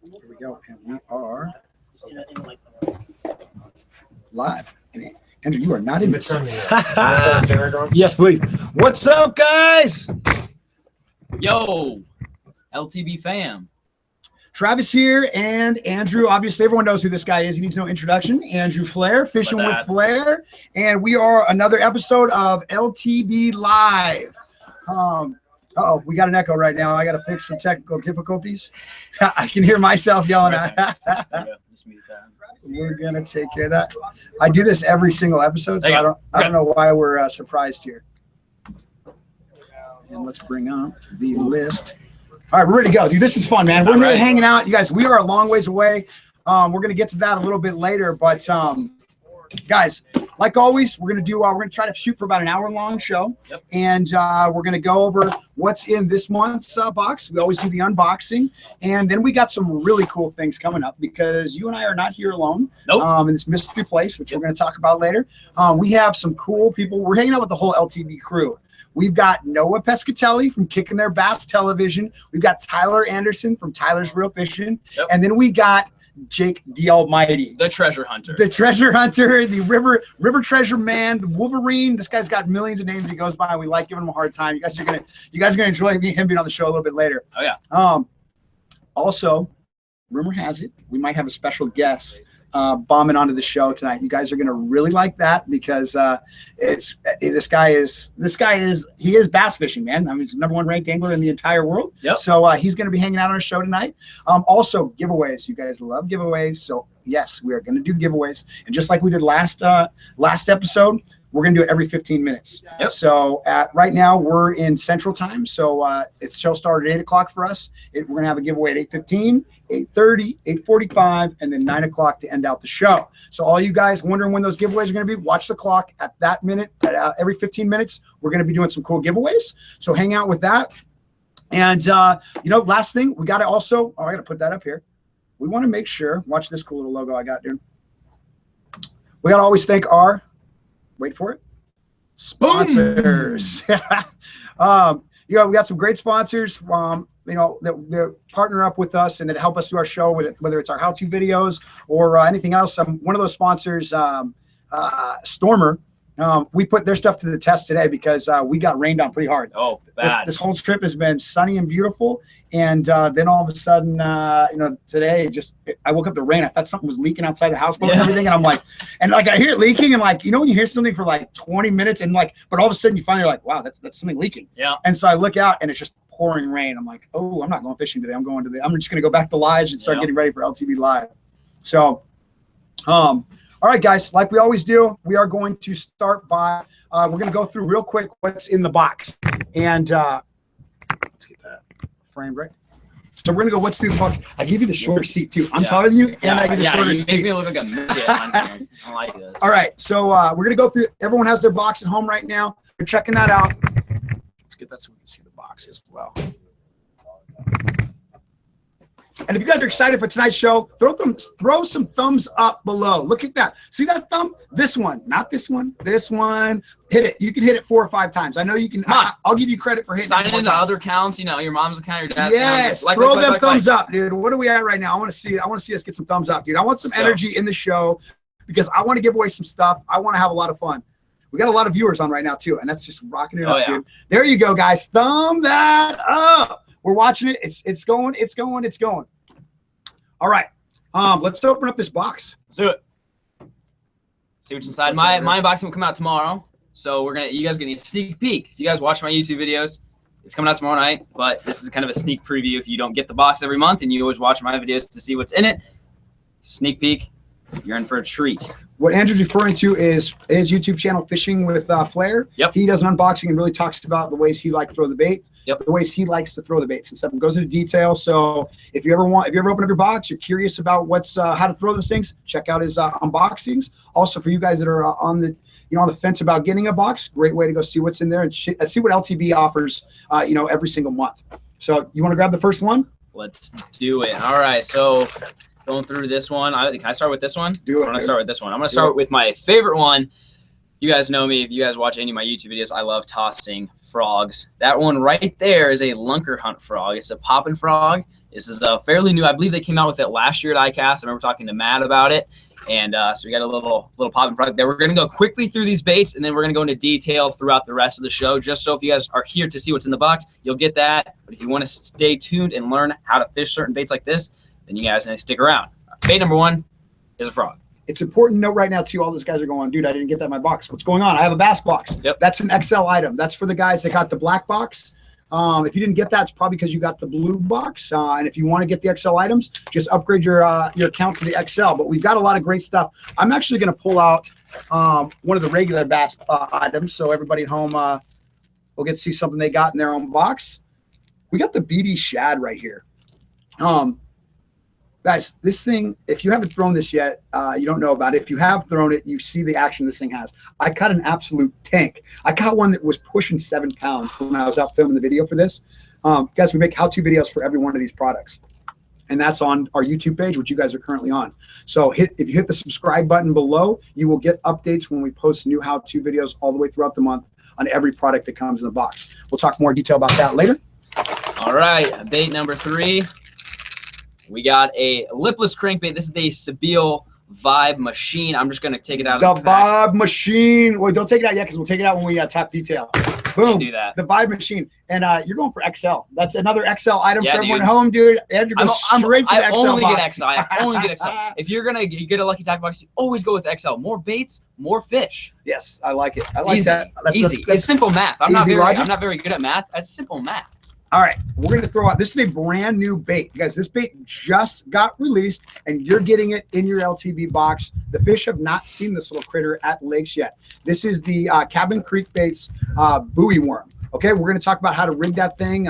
Here we go. And we are live. Andrew, you are not in this. Yes, please. What's up, guys? Yo, LTB fam. Travis here and Andrew. Obviously, everyone knows who this guy is. He needs no introduction. Andrew Flair, Fishing with Flair. And we are another episode of LTB Live. Uh-oh, we got an echo right now. I got to fix some technical difficulties. I can hear myself yelling at. We're going to take care of that. I do this every single episode, so I don't know why we're surprised here. And let's bring up the list. All right, we're ready to go. Dude, this is fun, man. We're here hanging out. You guys, we are a long ways away. We're going to get to that a little bit later. But, guys, like always, we're going to try to shoot for about an hour-long show. Yep. And we're going to go over what's in this month's box. We always do the unboxing. And then we got some really cool things coming up because you and I are not here alone. Nope. In this mystery place, which we're going to talk about later. We have some cool people. We're hanging out with the whole LTB crew. We've got Noah Pescatelli from Kicking Their Bass Television. We've got Tyler Anderson from Tyler's Real Fishing. Yep. And then we got Jake the Almighty. The treasure hunter. The treasure hunter, the river treasure man, the Wolverine. This guy's got millions of names he goes by. We like giving him a hard time. You guys are gonna enjoy him being on the show a little bit later. Oh yeah. Also, rumor has it, we might have a special guest bombing onto the show tonight. You guys are gonna really like that because this guy is bass fishing, man. I mean, he's the #1 ranked angler in the entire world. Yep. So he's gonna be hanging out on our show tonight. Also giveaways. You guys love giveaways, so yes, we are gonna do giveaways. And just like we did last episode, we're going to do it every 15 minutes. Yep. So right now we're in Central Time. So it's show started at 8 o'clock for us. We're going to have a giveaway at 8:15, 8:30, 8:45, and then 9 o'clock to end out the show. So all you guys wondering when those giveaways are going to be, watch the clock at that minute. Every 15 minutes, we're going to be doing some cool giveaways. So hang out with that. And, last thing, we got to also, I got to put that up here. We want to make sure, watch this cool little logo I got, dude. We got to always thank our, wait for it, sponsors. We got some great sponsors, that partner up with us and that help us do our show, whether it's our how-to videos or anything else. One of those sponsors, Stormer, we put their stuff to the test today because we got rained on pretty hard. Oh, bad. This whole trip has been sunny and beautiful. And then all of a sudden, today I woke up to rain. I thought something was leaking outside the houseboat and everything. And I'm like, I hear it leaking. And when you hear something for like 20 minutes and but all of a sudden you finally are like, wow, that's something leaking. Yeah. And so I look out and it's just pouring rain. I'm like, oh, I'm not going fishing today. I'm just going to go back to Lodge and start getting ready for LTB Live. So, all right, guys, like we always do, we are going to start by, we're going to go through real quick what's in the box. And let's get that framed right. So we're going to go what's through the box. I give you the shorter seat, too. I'm taller than you, and I give you the shorter seat. You make me look like a midget on here. I don't like this. All right, so we're going to go through, everyone has their box at home right now. We're checking that out. Let's get that so we can see the box as well. And if you guys are excited for tonight's show, throw some thumbs up below. Look at that. See that thumb? This one, not this one. This one. Hit it. You can hit it 4 or 5 times. I know you can. I'll give you credit for hitting it. Sign into other accounts. Your mom's account, your dad's account. Yes. Throw them thumbs up, dude. What are we at right now? I want to see us get some thumbs up, dude. I want some energy in the show because I want to give away some stuff. I want to have a lot of fun. We got a lot of viewers on right now too, and that's just rocking it up, dude. There you go, guys. Thumb that up. We're watching it. It's going. All right. Let's open up this box. Let's do it. See what's inside. My unboxing will come out tomorrow. So you guys are gonna get a sneak peek. If you guys watch my YouTube videos, it's coming out tomorrow night. But this is kind of a sneak preview. If you don't get the box every month and you always watch my videos to see what's in it, sneak peek. You're in for a treat. What Andrew's referring to is his YouTube channel, Fishing with Flair. Yep. He does an unboxing and really talks about the ways he likes to throw the bait. Yep. The ways he likes to throw the baits and stuff. And goes into detail. So if you ever open up your box, you're curious about how to throw those things, check out his unboxings. Also, for you guys that are on the fence about getting a box, great way to go see what's in there and see what LTB offers, every single month. So you want to grab the first one? Let's do it. All right. So going through this one, can I start with this one? Do it. I'm gonna start with this one. I'm gonna start with my favorite one. You guys know me. If you guys watch any of my YouTube videos, I love tossing frogs. That one right there is a lunker hunt frog. It's a popping frog. This is fairly new. I believe they came out with it last year at ICAST. I remember talking to Matt about it. And so we got a little popping product there. We're going to go quickly through these baits, and then we're going to go into detail throughout the rest of the show. Just so if you guys are here to see what's in the box, you'll get that. But if you want to stay tuned and learn how to fish certain baits like this, then you guys need to stick around. Bait number 1 is a frog. It's important to note right now, too, all those guys are going, dude, I didn't get that in my box. What's going on? I have a bass box. Yep. That's an XL item. That's for the guys that got the black box. If you didn't get that, it's probably because you got the blue box. And if you want to get the XL items, just upgrade your account to the XL. But we've got a lot of great stuff. I'm actually going to pull out one of the regular bass items, so everybody at home will get to see something they got in their own box. We got the BD shad right here. Guys, this thing, if you haven't thrown this yet, you don't know about it. If you have thrown it, you see the action this thing has. I caught an absolute tank. I caught one that was pushing 7 pounds when I was out filming the video for this. Guys, we make how-to videos for every one of these products. And that's on our YouTube page, which you guys are currently on. So if you hit the subscribe button below, you will get updates when we post new how-to videos all the way throughout the month on every product that comes in the box. We'll talk more detail about that later. All right, bait number 3. We got a lipless crankbait. This is the Sebile Vibe Machine. I'm just going to take it out of the Vibe Machine. Wait, don't take it out yet because we'll take it out when we talk detail. Boom. Do that. The Vibe Machine. And you're going for XL. That's another XL item for everyone at home, dude. Andrew goes straight to the XL only box. Get XL. I only get XL. If you're going to get a Lucky Tackle Box, you always go with XL. More baits, more fish. Yes, I like it. I it's like easy. that. Easy. It's simple math. I'm not very good at math. That's simple math. All right, we're going to throw out, this is a brand new bait. Guys, this bait just got released, and you're getting it in your LTB box. The fish have not seen this little critter at lakes yet. This is the Cabin Creek Baits buoy worm. Okay, we're going to talk about how to rig that thing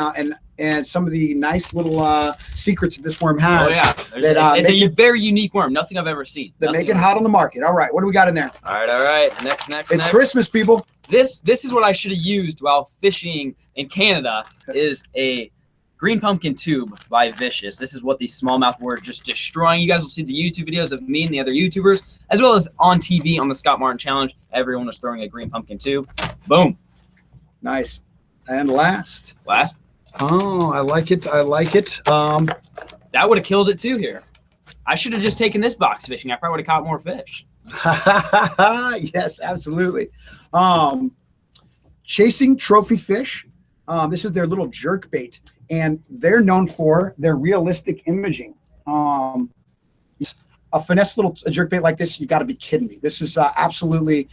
and some of the nice little secrets that this worm has. Oh, yeah. It's a very unique worm. Nothing I've ever seen. That make it hot on the market. All right, what do we got in there? All right. Next. It's Christmas, people. This is what I should have used while fishing in Canada is a green pumpkin tube by Vicious. This is what these smallmouth were just destroying. You guys will see the YouTube videos of me and the other YouTubers, as well as on TV on the Scott Martin Challenge. Everyone was throwing a green pumpkin tube. Boom. Nice. And last. Oh, I like it. That would have killed it too here. I should have just taken this box fishing. I probably would have caught more fish. Yes, absolutely. Chasing Trophy Fish. This is their little jerk bait, and they're known for their realistic imaging. A finesse little jerk bait like this, you got to be kidding me. This is absolutely.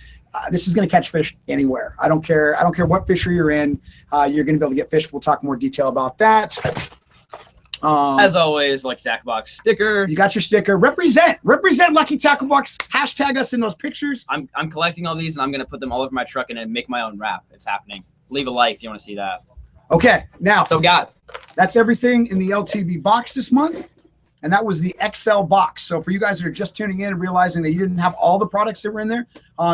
This is going to catch fish anywhere. I don't care what fishery you're in. You're going to be able to get fish. We'll talk more detail about that. As always, Lucky Tackle Box sticker. You got your sticker. Represent Lucky Tackle Box. Hashtag us in those pictures. I'm collecting all these, and I'm going to put them all over my truck and then make my own wrap. It's happening. Leave a like if you want to see that. Okay, now. So got it. That's everything in the LTB box this month. And that was the XL box. So for you guys that are just tuning in and realizing that you didn't have all the products that were in there,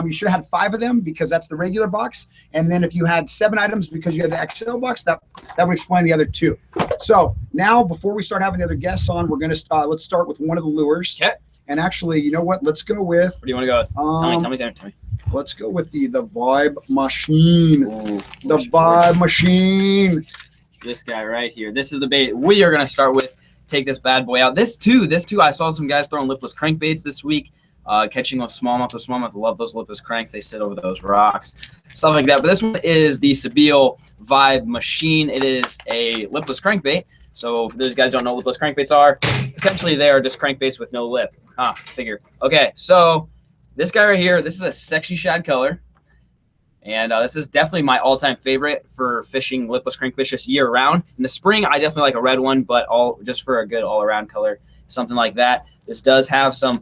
you should have had 5 of them because that's the regular box. And then if you had 7 items because you had the XL box, that would explain the other 2. So now before we start having the other guests on, we're going to let's start with one of the lures. Okay. And actually, you know what? Let's go with. What do you want to go with? Tell me. Let's go with the Vibe Machine. Ooh, the Vibe Machine. This guy right here. This is the bait we are going to start with. Take this bad boy out. This too, I saw some guys throwing lipless crankbaits this week, catching those smallmouth. I love those lipless cranks. They sit over those rocks, stuff like that. But this one is the Sebile Vibe Machine. It is a lipless crankbait. So for those guys who don't know what lipless crankbaits are, essentially they are just crankbaits with no lip. Figure. Okay, so this guy right here, this is a sexy shad color. And this is definitely my all-time favorite for fishing lipless crankfish just year-round. In the spring, I definitely like a red one, but just for a good all-around color, something like that. This does have some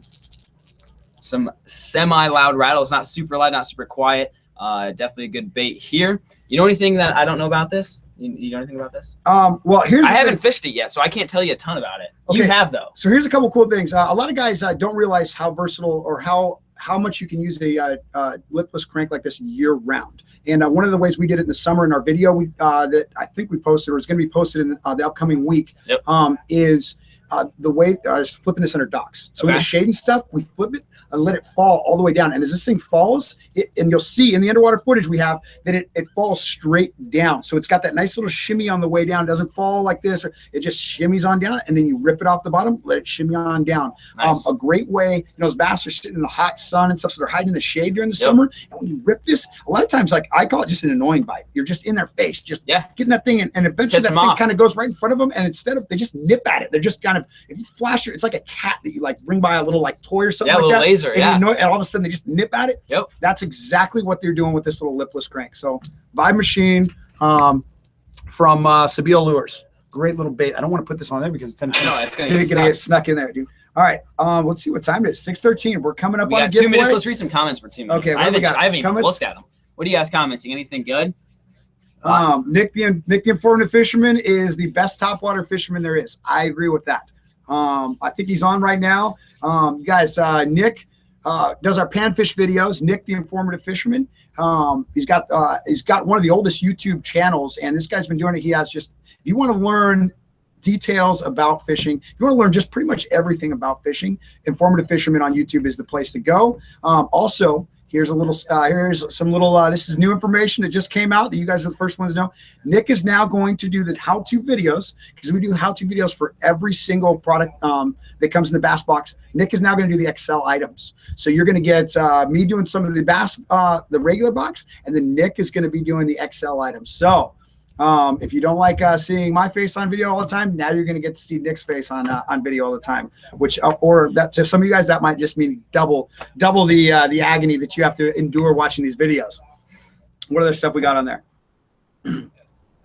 semi-loud rattle. It's not super loud, not super quiet. Definitely a good bait here. You know anything that I don't know about this? You know anything about this? Well, I haven't fished it yet, so I can't tell you a ton about it. Okay. You have, though. So here's a couple cool things. A lot of guys don't realize how versatile or how much you can use a lipless crank like this year round. And one of the ways we did it in the summer in our video that I think we posted, or it's going to be posted in the upcoming week, yep. Is the way I was flipping this under docks. So in the shade and stuff, we flip it and let it fall all the way down. And as this thing falls, and you'll see in the underwater footage we have that it falls straight down. So it's got that nice little shimmy on the way down. It doesn't fall like this, or it just shimmies on down, and then you rip it off the bottom, let it shimmy on down. Nice. A great way, you know, those bass are sitting in the hot sun and stuff, so they're hiding in the shade during the summer. And when you rip this, a lot of times, like I call it just an annoying bite. You're just in their face, just getting that thing, and eventually that thing kind of goes right in front of them, and instead of, they just nip at it. They're just kind of, if you flash it, it's like a cat that you like bring by a little like toy or something like that. Laser, and, you know, and all of a sudden they just nip at it. That's exactly what they're doing with this little lipless crank. So Vibe Machine from Sabile Lures. Great little bait. I don't want to put this on there because it's going to get snuck in there, dude. All right, let's see what time it is. 6:13. We're coming up on a giveaway. 2 minutes. Let's read some comments for 2 minutes. Okay, I haven't even looked at them. What are you guys commenting? Anything good? Nick the Informative Fisherman is the best topwater fisherman there is. I agree with that. I think he's on right now. You guys, Nick does our panfish videos. Nick the Informative Fisherman. He's got one of the oldest YouTube channels, and this guy's been doing it. He has just, if you want to learn details about fishing, if you want to learn just pretty much everything about fishing, Informative Fisherman on YouTube is the place to go. Also, here's a little, here's some little, this is new information that just came out that you guys are the first ones to know. Nick is now going to do the how-to videos, because we do how-to videos for every single product that comes in the bass box. Nick is now going to do the XL items. So you're going to get me doing some of the bass, the regular box, and then Nick is going to be doing the XL items. So if you don't like seeing my face on video all the time, now you're going to get to see Nick's face on video all the time, which or that to some of you guys that might just mean double the agony that you have to endure watching these videos. What other stuff we got on there?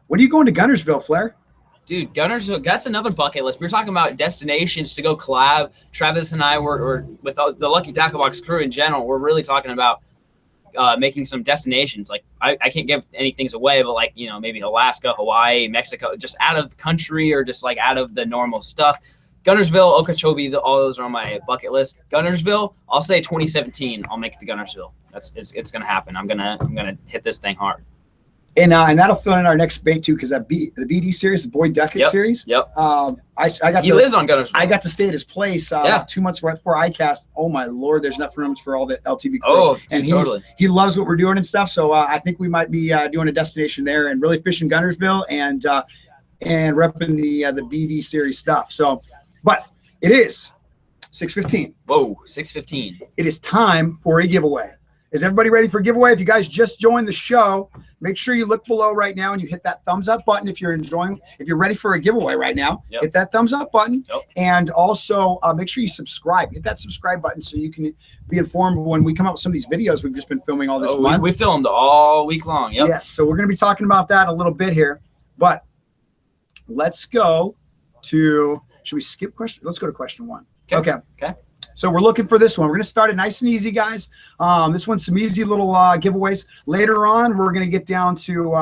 What are you going to Gunnersville, Flair? Dude, Gunnersville, that's another bucket list. We were talking about destinations to go collab. Travis and I were with the Lucky Tackle Box crew in general. We're really talking about making some destinations. Like I can't give any things away, but like, you know, maybe Alaska, Hawaii, Mexico, just out of the country or just like out of the normal stuff. Gunnersville, Okeechobee, all those are on my bucket list. Gunnersville, I'll say 2017. I'll make it to Gunnersville. It's gonna happen. I'm gonna hit this thing hard. And that'll fill in our next bait too, because the BD series, the Boyd Duckett series. He lives on Gunnersville. I got to stay at his place 2 months right before ICAST. Oh my Lord, there's enough rooms for all the LTB crew. Oh, and he loves what we're doing and stuff. So I think we might be doing a destination there and really fishing Gunnersville and repping the BD series stuff. So, but it is 6:15. Whoa, 6:15. It is time for a giveaway. Is everybody ready for a giveaway? If you guys just joined the show, make sure you look below right now and you hit that thumbs up button if you're ready for a giveaway right now. Hit that thumbs up button. And also make sure you subscribe. Hit that subscribe button so you can be informed when we come out with some of these videos we've just been filming all this month. We filmed all week long. Yes, so we're going to be talking about that a little bit here. But let's go to, should we skip question? Let's go to question 1. Okay. So we're looking for this one. We're going to start it nice and easy, guys. This one's some easy little giveaways. Later on, we're going to get down to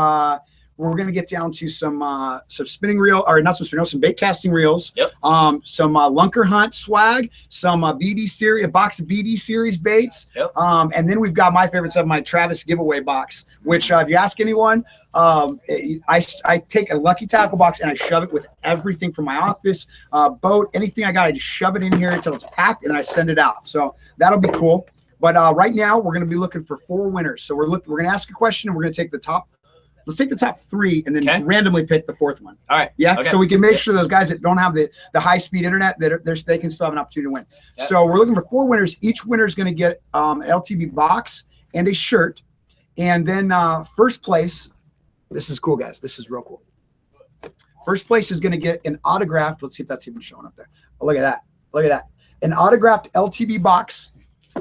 some spinning reel, or not some spinning reels, some bait casting reels. Some Lunker Hunt swag, some BD series, a box of BD series baits. And then we've got my favorites of my Travis giveaway box, which if you ask anyone, I take a Lucky Tackle box and I shove it with everything from my office, boat, anything I got. I just shove it in here until it's packed and then I send it out. So that'll be cool. But right now we're going to be looking for 4 winners. So we're going to ask a question and we're going to take the top. Let's take the top 3 and then randomly pick the 4th one. All right. Yeah. So we can make sure those guys that don't have the high-speed internet, that they can still have an opportunity to win. So we're looking for 4 winners. Each winner is going to get an LTB box and a shirt. And then first place, this is cool, guys. This is real cool. First place is going to get an autographed. Let's see if that's even showing up there. Oh, look at that. Look at that. An autographed LTB box.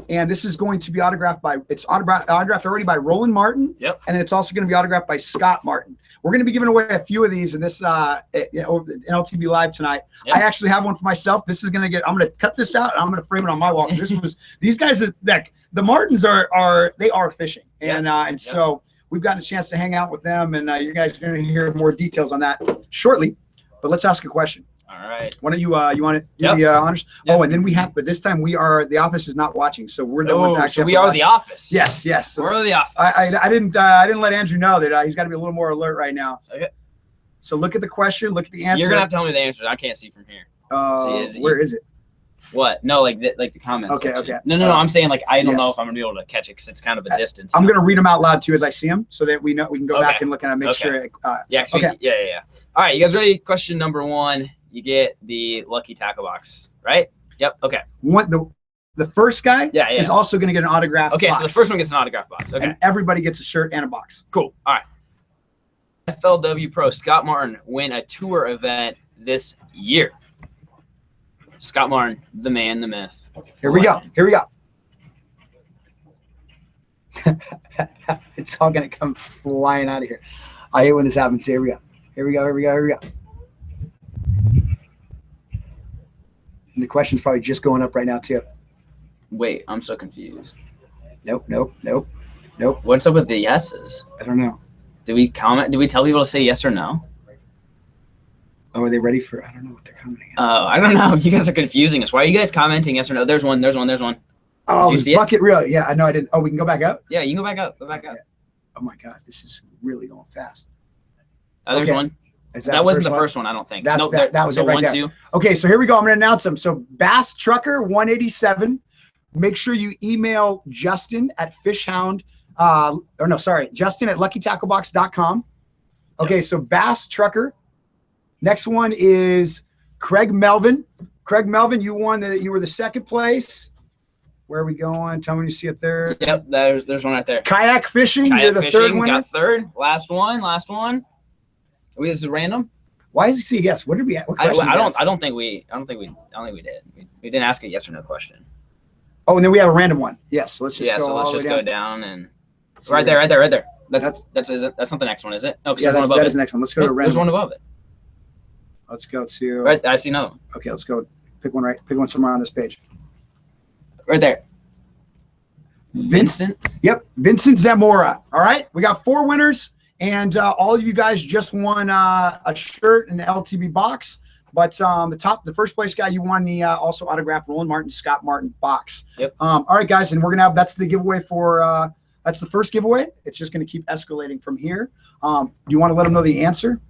And this is going to be autographed by, it's autographed already by Roland Martin. And then it's also going to be autographed by Scott Martin. We're going to be giving away a few of these in this in LTB Live tonight. I actually have one for myself. This is going to get, I'm going to cut this out and I'm going to frame it on my wall. This was, these guys, the Martins they are fishing. And so we've gotten a chance to hang out with them, and you guys are going to hear more details on that shortly. But let's ask a question. All right. Why don't you want to do the honors? Oh, and then we have, but this time the office is not watching, so we're the ones actually. So we are the office. Yes. So we're the office. I didn't let Andrew know that he's got to be a little more alert right now. Okay. So look at the question, look at the answer. You're gonna have to tell me the answer. I can't see from here. Where is it? What? No, like the comments. Okay, section. okay. No. I'm saying like I don't know Yes. if I'm gonna be able to catch it because it's kind of a distance. I'm gonna read them out loud too as I see them, so that we know we can go Okay. back and look at them, make sure. Yeah. Okay. Yeah. All right, you guys ready? Question number 1. You get the lucky tackle box, right? Yep. Okay. The first guy Yeah. is also gonna get an autograph. Okay, box, so the first one gets an autograph box. Okay. and everybody gets a shirt and a box. Cool. All right. FLW Pro Scott Martin win a tour event this year. Scott Martin, the man, the myth. Here we go. It's all gonna come flying out of here. I hate when this happens. Here we go. And the question's probably just going up right now too. Wait, I'm so confused. Nope. What's up with the yeses? I don't know. Do we comment? Do we tell people to say yes or no? Oh, are they ready for? I don't know what they're commenting. I don't know. You guys are confusing us. Why are you guys commenting yes or no? There's one. Oh, you this see it? bucket reel. Yeah, I know. I didn't. Oh, we can go back up. Yeah, you can go back up. Oh my God, this is really going fast. There's Okay. one. Is That wasn't the first one, I don't think. That's Nope, that was so it right 1, there. 2. Okay, so here we go. I'm going to announce them. So Bass Trucker 187. Make sure you email Justin at Justin at luckytacklebox.com. Okay, so Bass Trucker. Next one is Craig Melvin. Craig Melvin, you were the second place. Where are we going? Tell me when you see it there. Yep, there's one right there. Kayak fishing. Kayak You're the fishing, third winner. got third. Last one. This is random. Why does he say yes? What did we? What question I did we ask? don't think we did. We didn't ask a yes or no question. Oh, and then we have a random one. Yes. Let's just go. So let's all the just way go down and right there. That's not the next one, is it? No, because there's one above that it. is the next one. Let's go to There's random. one above it. Let's go to. Right, I see another one. Okay, let's go. Pick one somewhere on this page. Right there. Vincent. Yep, Vincent Zamora. All right, we got 4 winners, and all of you guys just won a shirt and an LTB box. But the first place guy, you won the also autographed Roland Martin, Scott Martin box. Yep. All right, guys, and we're gonna have that's the giveaway for that's the first giveaway. It's just gonna keep escalating from here. Do you want to let them know the answer?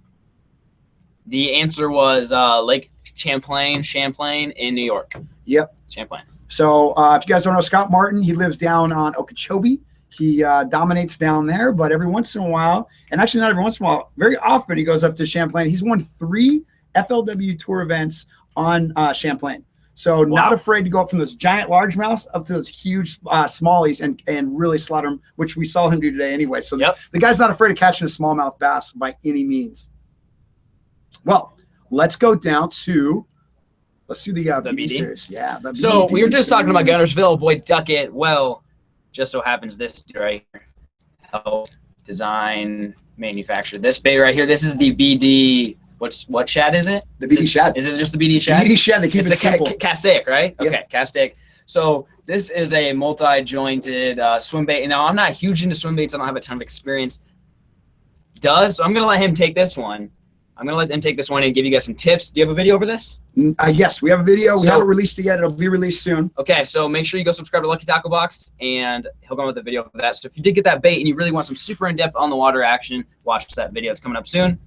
The answer was Lake Champlain in New York. Yep. Champlain. So if you guys don't know Scott Martin, he lives down on Okeechobee. He dominates down there, but every once in a while, and actually not every once in a while, very often he goes up to Champlain. He's won 3 FLW tour events on Champlain. So not afraid to go up from those giant largemouths up to those huge smallies and really slaughter them, which we saw him do today anyway. So the guy's not afraid of catching a smallmouth bass by any means. Well, let's go down to let's do the BD series. Yeah. So we were just talking about Guntersville, Boyd Duckett. Well, just so happens this dude right here helped design, manufacture this bait right here. This is the BD. What shad is it? The BD shad. Is it just the BD shad? BD shad. They keep it simple. Castaic, right? Yep. Okay, Castaic. So this is a multi-jointed swim bait. Now I'm not huge into swim baits. I don't have a ton of experience. So I'm gonna let him take this one. I'm gonna let them take this one and give you guys some tips. Do you have a video for this? Yes, we have a video. We haven't released it yet. It'll be released soon. Okay, so make sure you go subscribe to Lucky Tackle Box, and he'll come with a video for that. So if you did get that bait and you really want some super in-depth on the water action, watch that video. It's coming up soon.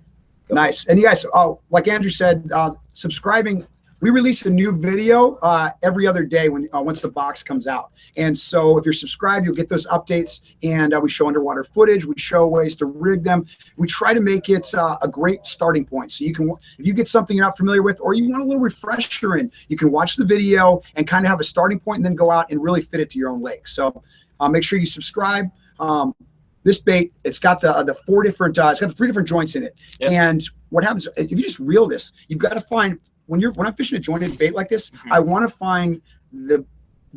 Nice. And you guys, like Andrew said, subscribing. We release a new video every other day when once the box comes out. And so if you're subscribed, you'll get those updates. And we show underwater footage. We show ways to rig them. We try to make it a great starting point. So you can, if you get something you're not familiar with, or you want a little refresher in, you can watch the video and kind of have a starting point and then go out and really fit it to your own lake. So make sure you subscribe. This bait, it's got the 4 different, it's got the 3 different joints in it. Yep. And what happens if you just reel this? You've got to find when I'm fishing a jointed bait like this, I want to find the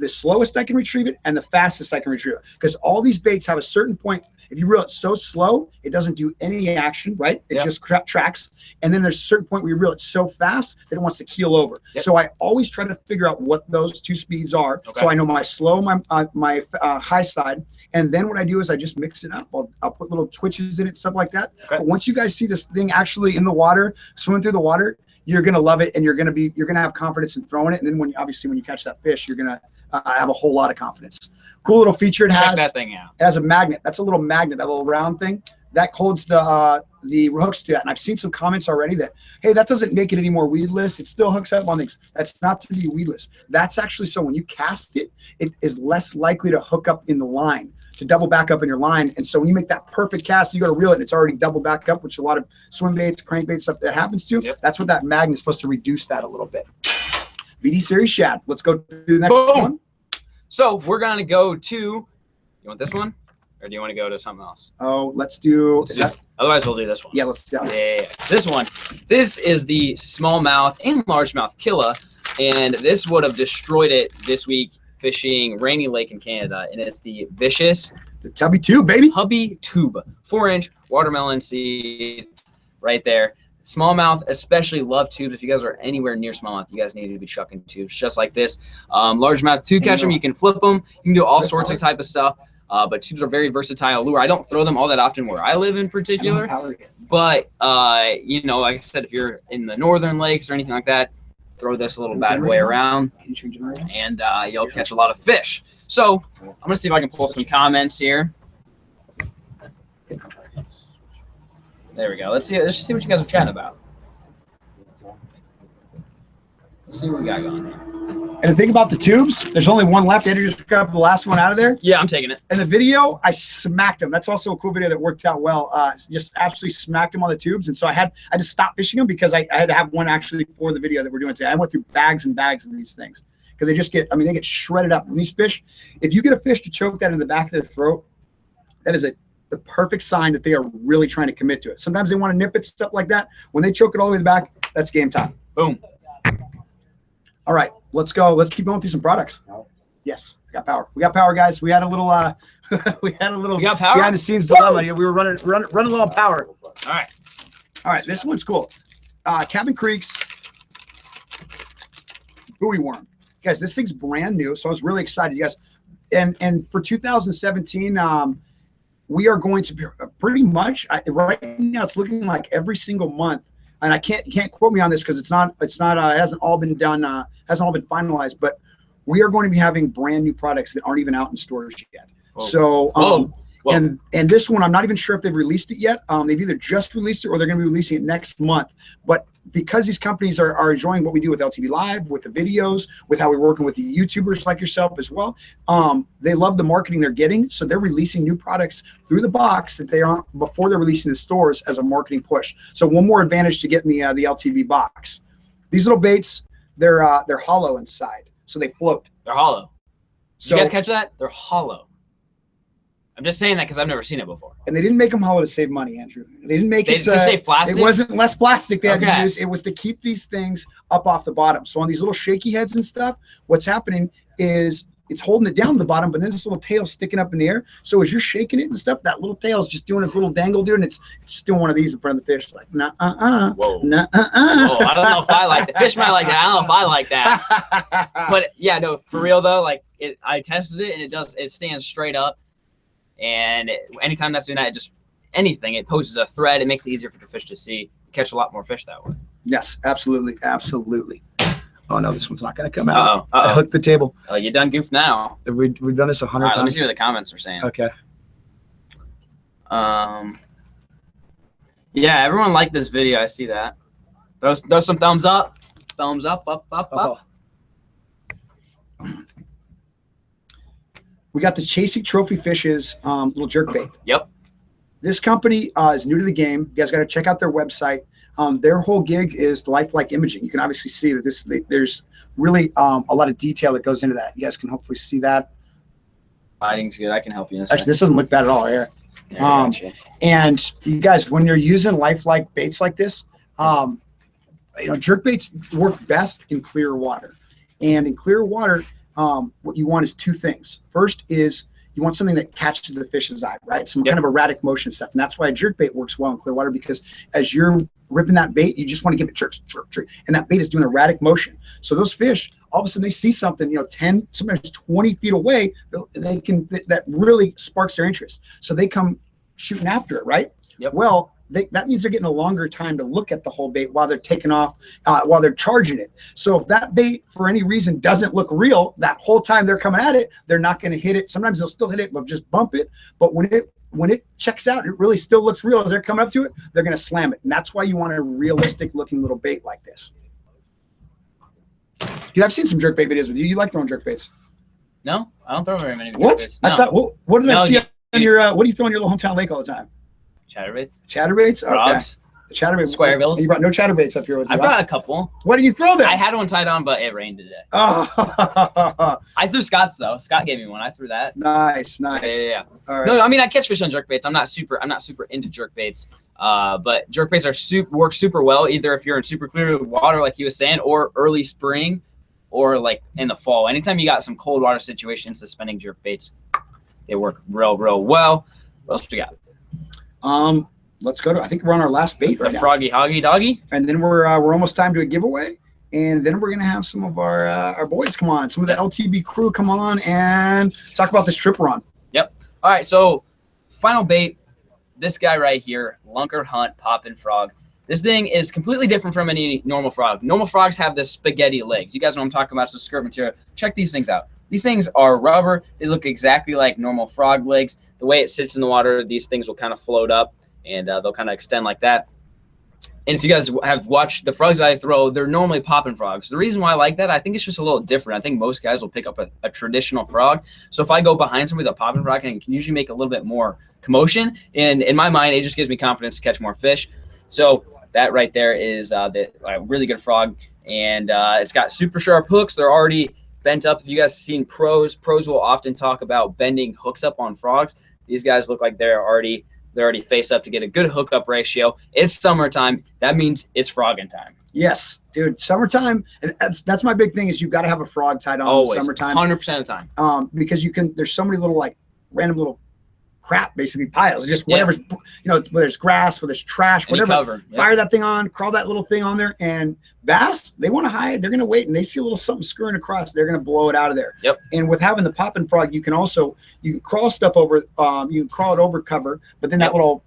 slowest I can retrieve it and the fastest I can retrieve it, because all these baits have a certain point. If you reel it so slow, it doesn't do any action, right? It just tracks. And then there's a certain point where you reel it so fast that it wants to keel over. Yep. So I always try to figure out what those 2 speeds are. Okay. So I know my slow, my high side. And then what I do is I just mix it up. I'll put little twitches in it, stuff like that. Okay. But once you guys see this thing actually in the water, swimming through the water, you're going to love it. And you're going to have confidence in throwing it. And then when you catch that fish, you're going to have a whole lot of confidence. Cool little feature it has. Check that thing out. It has a magnet. That's a little magnet, that little round thing. that holds the hooks to that. And I've seen some comments already that, hey, that doesn't make it any more weedless. It still hooks up on things. That's not to be weedless. That's actually so when you cast it, it is less likely to hook up in the line, to double back up in your line. And so when you make that perfect cast, you got to reel it and it's already double back up, which a lot of swim baits, crankbait stuff that happens to. Yep. That's what that magnet is supposed to reduce that a little bit. VD series shad. Let's go to the next Boom. one. So we're going to go to, you want this one? Or do you want to go to something else? Oh, let's do, Otherwise, we'll do this one. yeah, let's do that. Yeah. This one. This is the smallmouth and largemouth killer. And this would have destroyed it this week fishing Rainy Lake in Canada. And it's the Vicious The Tubby Tube, baby. Hubby Tube. 4-inch watermelon seed right there. Smallmouth especially love tubes. If you guys are anywhere near smallmouth, you guys need to be chucking tubes just like this. Largemouth, to catch them, you can flip them. You can do all sorts of type of stuff. But tubes are very versatile lure. I don't throw them all that often where I live in particular. But, you know, like I said, if you're in the northern lakes or anything like that, throw this little bad boy around and you'll catch a lot of fish. So I'm going to see if I can pull some comments here. There we go. Let's see what you guys are chatting about. Let's see what we got going here. And the thing about the tubes, there's only one left. Andrew just got the last one out of there. Yeah, I'm taking it. In the video, I smacked him. That's also a cool video that worked out well. Just absolutely smacked him on the tubes. And so I just stopped fishing them because I had to have one actually for the video that we're doing today. I went through bags and bags of these things because they just get, I mean, they get shredded up. And these fish, if you get a fish to choke that in the back of their throat, that is the perfect sign that they are really trying to commit to it. Sometimes they want to nip it, stuff like that. When they choke it all the way to the back, that's game time. Boom. All right, let's go. Let's keep going through some products. Yes, we got power. We got power, guys. We had a little we got power? Behind the scenes dilemma. We were running low on power. All right. This one's cool. Cabin Creek's buoy worm. Guys, this thing's brand new, so I was really excited. You guys, and for 2017, we are going to be pretty much right now. It's looking like every single month. And I can't quote me on this because it hasn't all been done, hasn't all been finalized, but we are going to be having brand new products that aren't even out in stores yet. Whoa. So, Whoa. and this one, I'm not even sure if they've released it yet. They've either just released it or they're going to be releasing it next month. But because these companies are enjoying what we do with LTB Live, with the videos, with how we're working with the YouTubers like yourself as well, they love the marketing they're getting. So they're releasing new products through the box that they aren't before they're releasing the stores as a marketing push. So one more advantage to getting the LTB box. These little baits, they're hollow inside, so they float. They're hollow. So, you guys catch that? They're hollow. I'm just saying that because I've never seen it before. And they didn't make them hollow to save money, Andrew. They didn't make it to save plastic. It wasn't less plastic they had to use. It was to keep these things up off the bottom. So on these little shaky heads and stuff, what's happening is it's holding it down to the bottom, but then this little tail sticking up in the air. So as you're shaking it and stuff, that little tail is just doing its little dangle, dude, and it's still one of these in front of the fish. Like, Whoa. Whoa, I don't know if I like the fish might like that. I don't know if I like that. But yeah, no, for real though, like I tested it and it stands straight up. And anytime that's doing that, it poses a threat. It makes it easier for the fish to see. You catch a lot more fish that way. Yes, absolutely. Absolutely. Oh, no, this one's not going to come out. Uh-oh. I hooked the table. Oh, you done goofed now. We've done this 100 times. Let me see what the comments are saying. Okay. Yeah, everyone liked this video. I see that. Throw some thumbs up. Thumbs up, up. We got the Chasing Trophy Fishes little jerkbait. Yep. This company is new to the game. You guys got to check out their website. Their whole gig is lifelike imaging. You can obviously see that there's really a lot of detail that goes into that. You guys can hopefully see that. Lighting's good. I can help you in a second. Actually, this doesn't look bad at all here. Yeah, and you guys, when you're using lifelike baits like this, jerk baits work best in clear water. And in clear water, what you want is two things. First is you want something that catches the fish's eye, right? Some kind of erratic motion stuff. And that's why a jerk bait works well in clear water, because as you're ripping that bait, you just want to give it jerks, jerk, jerk. And that bait is doing erratic motion. So those fish, all of a sudden they see something, 10, sometimes 20 feet away, that really sparks their interest. So they come shooting after it, right? Yep. Well, that means they're getting a longer time to look at the whole bait while they're taking off, while they're charging it. So if that bait, for any reason, doesn't look real, that whole time they're coming at it, they're not going to hit it. Sometimes they'll still hit it, but just bump it. But when it when it checks out, it really still looks real. As they're coming up to it, they're going to slam it. And that's why you want a realistic looking little bait like this. Dude, I've seen some jerkbait videos with you. You like throwing jerkbaits? No, I don't throw very many What? jerkbaits. I No. thought, what did I see on your, what do you throw on your little hometown lake all the time? Chatterbaits. Chatterbaits? Okay. Frogs. The chatterbaits. Square bills. You brought no chatterbaits up here with you. I brought a couple. What did you throw there? I had one tied on, but it rained today. Oh, I threw Scott's though. Scott gave me one. I threw that. nice. Yeah. All right. No, I mean I catch fish on jerkbaits. I'm not super into jerkbaits. But jerkbaits are work super well either if you're in super clear water like he was saying, or early spring, or like in the fall. Anytime you got some cold water situations, suspending jerkbaits, they work real well. What else we got? Let's go to. I think we're on our last bait right The now. froggy hoggy doggy. And then we're almost time to a giveaway, and then we're gonna have some of our boys come on, some of the LTB crew come on and talk about this trip we're on. Yep. All right. So final bait. This guy right here, Lunker Hunt Poppin' Frog. This thing is completely different from any normal frog. Normal frogs have this spaghetti legs. You guys know what I'm talking about. It's the skirt material. Check these things out. These things are rubber. They look exactly like normal frog legs. The way it sits in the water, these things will kind of float up, and they'll kind of extend like that. And if you guys have watched the frogs I throw, they're normally popping frogs. The reason why I like that, I think it's just a little different. I think most guys will pick up a traditional frog. So if I go behind somebody with a popping frog, I can usually make a little bit more commotion. And in my mind, it just gives me confidence to catch more fish. So that right there is a really good frog. And it's got super sharp hooks. They're already bent up. If you guys have seen pros will often talk about bending hooks up on frogs. These guys look like they're already face up to get a good hookup ratio. It's summertime. That means it's frogging time. Yes, dude. Summertime, and that's my big thing is you've got to have a frog tied on Always, in summertime. 100% of the time. Because there's so many little like random little crap, basically piles. Just whatever's, whether it's grass, whether it's trash, Any whatever. cover. Yep. Fire that thing on, crawl that little thing on there, and bass, they want to hide. They're going to wait, and they see a little something scurrying across. They're going to blow it out of there. Yep. And with having the popping frog, you can crawl stuff over. You can crawl it over cover, but then that little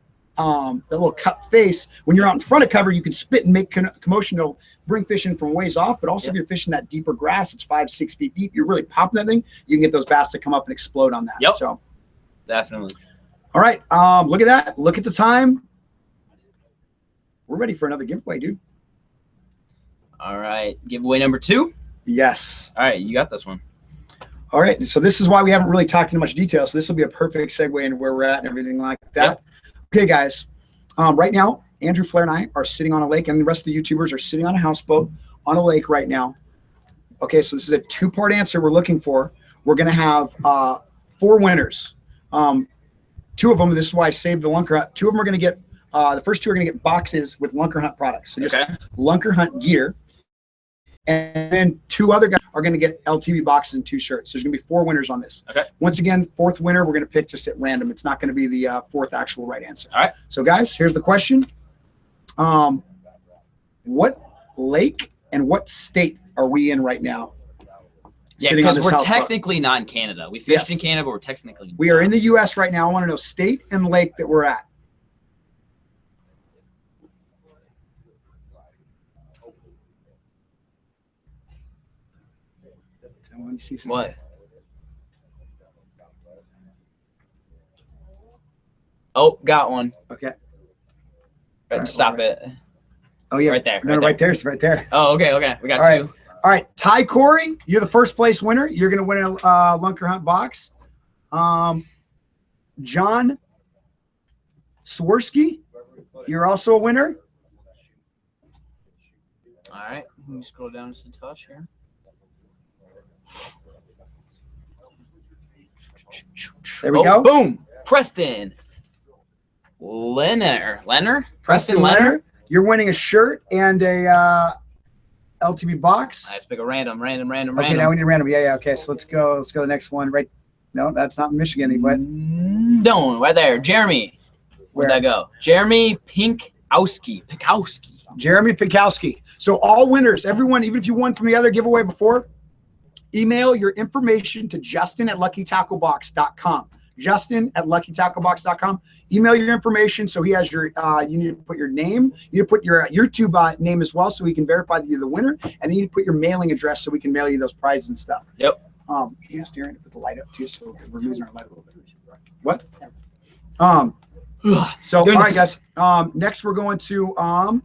cut face, when you're out in front of cover, you can spit and make commotion. It'll bring fish in from ways off, but also if you're fishing that deeper grass, it's 5-6 feet deep, you're really popping that thing, you can get those bass to come up and explode on that. Yep. So Definitely. all right, look at that, look at the time, we're ready for another giveaway, dude. All right, giveaway number 2. Yes. All right, you got this one. All right, so this is why we haven't really talked in much detail, so this will be a perfect segue into where we're at and everything like that. Yep. Okay, guys. Right now, Andrew Flair and I are sitting on a lake, and the rest of the YouTubers are sitting on a houseboat on a lake right now. Okay, so this is a 2-part answer we're looking for. We're going to have 4 winners. 2 of them, this is why I saved the Lunker Hunt. 2 of them are going to get, the first 2 are going to get boxes with Lunker Hunt products. So just Lunker Hunt gear. And then 2 other guys are going to get LTB boxes and 2 shirts. So there's going to be 4 winners on this. Okay. Once again, 4th winner, we're going to pick just at random. It's not going to be the 4th actual right answer. All right. So guys, here's the question. What lake and what state are we in right now? Yeah, because we're technically not in Canada. We fished in Canada, but we're technically we are in the U.S. right now. I want to know state and lake that we're at. I want to see some. What? Oh, got one. Okay. Right, stop it. Oh yeah, right there. No, right there. It's right there. Oh, okay. We got 2. Right. All right, Ty Corey, you're the first place winner. You're going to win a Lunker Hunt box. John Swirsky, you're also a winner. All right, let me scroll down just a touch here. There we go. Boom. Preston Leonard. Preston Leonard. You're winning a shirt and a LTB box. I just pick a random. Okay, now we need random. Yeah. Okay, so let's go to the next one. Right. No, that's not Michigan, but no, right there. Jeremy. Where'd that go? Jeremy Pinkowski. Jeremy Pinkowski. So all winners, everyone, even if you won from the other giveaway before, email your information to Justin@LuckyTackleBox.com. Justin@LuckyTackleBox.com. Email your information so he has your. You need to put your name. You need to put your YouTube name as well so we can verify that you're the winner, and then you need to put your mailing address so we can mail you those prizes and stuff. Yep. Can you ask Darren to put the light up too, so we're losing our light a little bit? What? So all right, guys. Next we're going to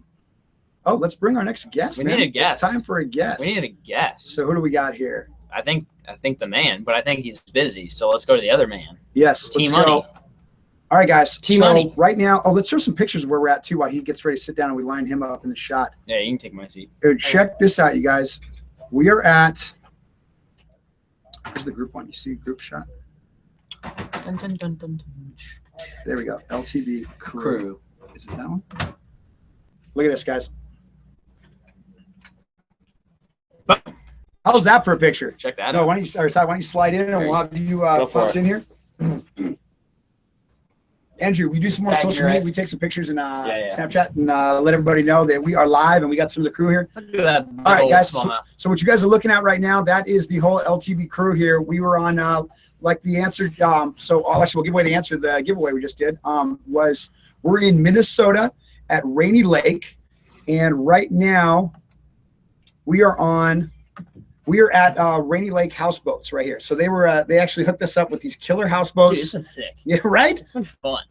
let's bring our next guest. We need a guest. It's time for a guest. We need a guest. So who do we got here? I think the man, but I think he's busy. So let's go to the other man. Yes, Team let's Money. go. All right, guys. Team so Money. Right now, let's show some pictures of where we're at too while he gets ready to sit down and we line him up in the shot. Yeah, you can take my seat. Check this out, you guys. We are at. Where's the group one? You see group shot? Dun, dun, dun, dun, dun. There we go. LTB Crew. Is it that one? Look at this, guys. How's that for a picture? Check that No, out. why don't you slide in and we'll have you pops in here. Andrew, we do some more Tag social me, media. right? We take some pictures in Yeah. Snapchat and let everybody know that we are live and we got some of the crew here. Look at that. big All right, old guys. smallmouth. So what you guys are looking at right now, that is the whole LTB crew here. We were on like the answer. So actually, we'll give away the answer. The giveaway we just did was we're in Minnesota at Rainy Lake, and right now we are at Rainy Lake houseboats right here. So they actually hooked us up with these killer Dude, houseboats. it's been sick. Yeah, right. It's been fun.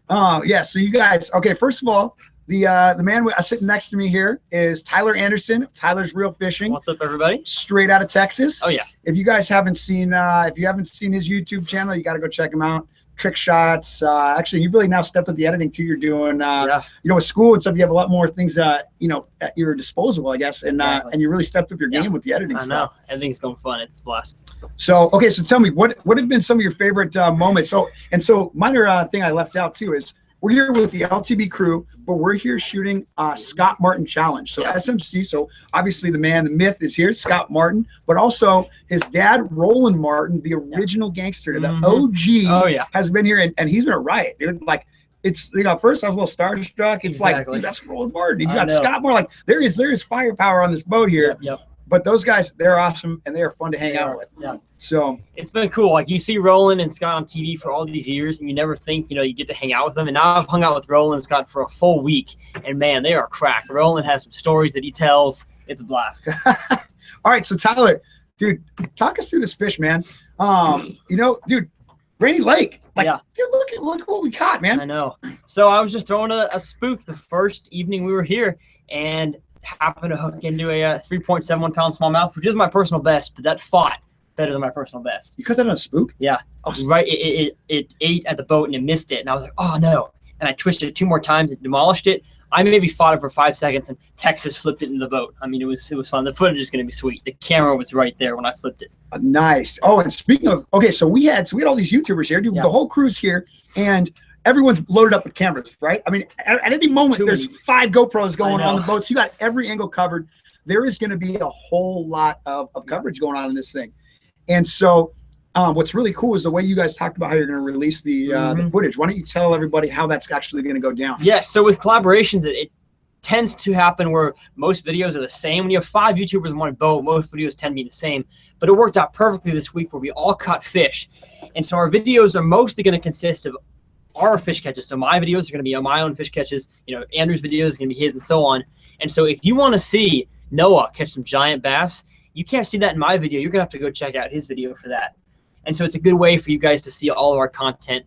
Yeah. So you guys, okay. First of all, the man sitting next to me here is Tyler Anderson. Tyler's Real Fishing, What's up, everybody? straight out of Texas. Oh yeah. If you guys haven't seen, if you haven't seen his YouTube channel, you got to go check him out. Trick shots. Actually, you've really now stepped up the editing too. You're doing, Yeah. with school and stuff. You have a lot more things, at your disposal, I guess, and Exactly. and you really stepped up your Yeah. game with the editing I know. stuff. Everything's going fun. It's a blast. So, okay, so tell me what have been some of your favorite moments? So minor thing I left out too is we're here with the LTB crew, but we're here shooting Scott Martin Challenge. So Yeah. SMC, so obviously the man, the myth is here, Scott Martin, but also his dad, Roland Martin, the original gangster, the OG, Oh yeah. has been here and he's been a riot, dude. Like it's at first I was a little starstruck. It's like, Exactly. dude, that's Roland Martin. You I got know. Scott Martin. Like there is firepower on this boat here. Yep. But those guys, they're awesome and they are fun to hang They out are. with. Yeah. So It's been cool. Like you see Roland and Scott on TV for all these years, and you never think you get to hang out with them. And now I've hung out with Roland and Scott for a full week, and man, they are cracked. Roland has some stories that he tells. It's a blast. all right, so Tyler, dude, talk us through this fish, man. Dude, Rainy Lake. Like, Yeah. dude, look what we caught, man. I know. So I was just throwing a spook the first evening we were here, and happened to hook into a 3.71 pound smallmouth, which is my personal best, but that fought better than my personal best. You caught that on a spook? Yeah. Oh, Right. It ate at the boat and it missed it. And I was like, oh no. And I twisted it 2 more times and demolished it. I maybe fought it for 5 seconds and Texas flipped it in the boat. I mean, it was fun. The footage is going to be sweet. The camera was right there when I flipped it. Nice. Oh, and speaking of, okay, so we had all these YouTubers here, dude. Yeah. The whole crew's here, and everyone's loaded up with cameras, right? I mean, at any moment, Too there's many. 5 GoPros going I on know. the boat. So you got every angle covered. There is going to be a whole lot of coverage going on in this thing. And so what's really cool is the way you guys talked about how you're going to release the footage. Why don't you tell everybody how that's actually going to go down? Yes. So with collaborations, it tends to happen where most videos are the same. When you have 5 YouTubers in one boat, most videos tend to be the same. But it worked out perfectly this week where we all caught fish. And so our videos are mostly going to consist of our fish catches. So my videos are going to be on my own fish catches. Andrew's videos is going to be his and so on. And so if you want to see Noah catch some giant bass, you can't see that in my video. You're going to have to go check out his video for that. And so it's a good way for you guys to see all of our content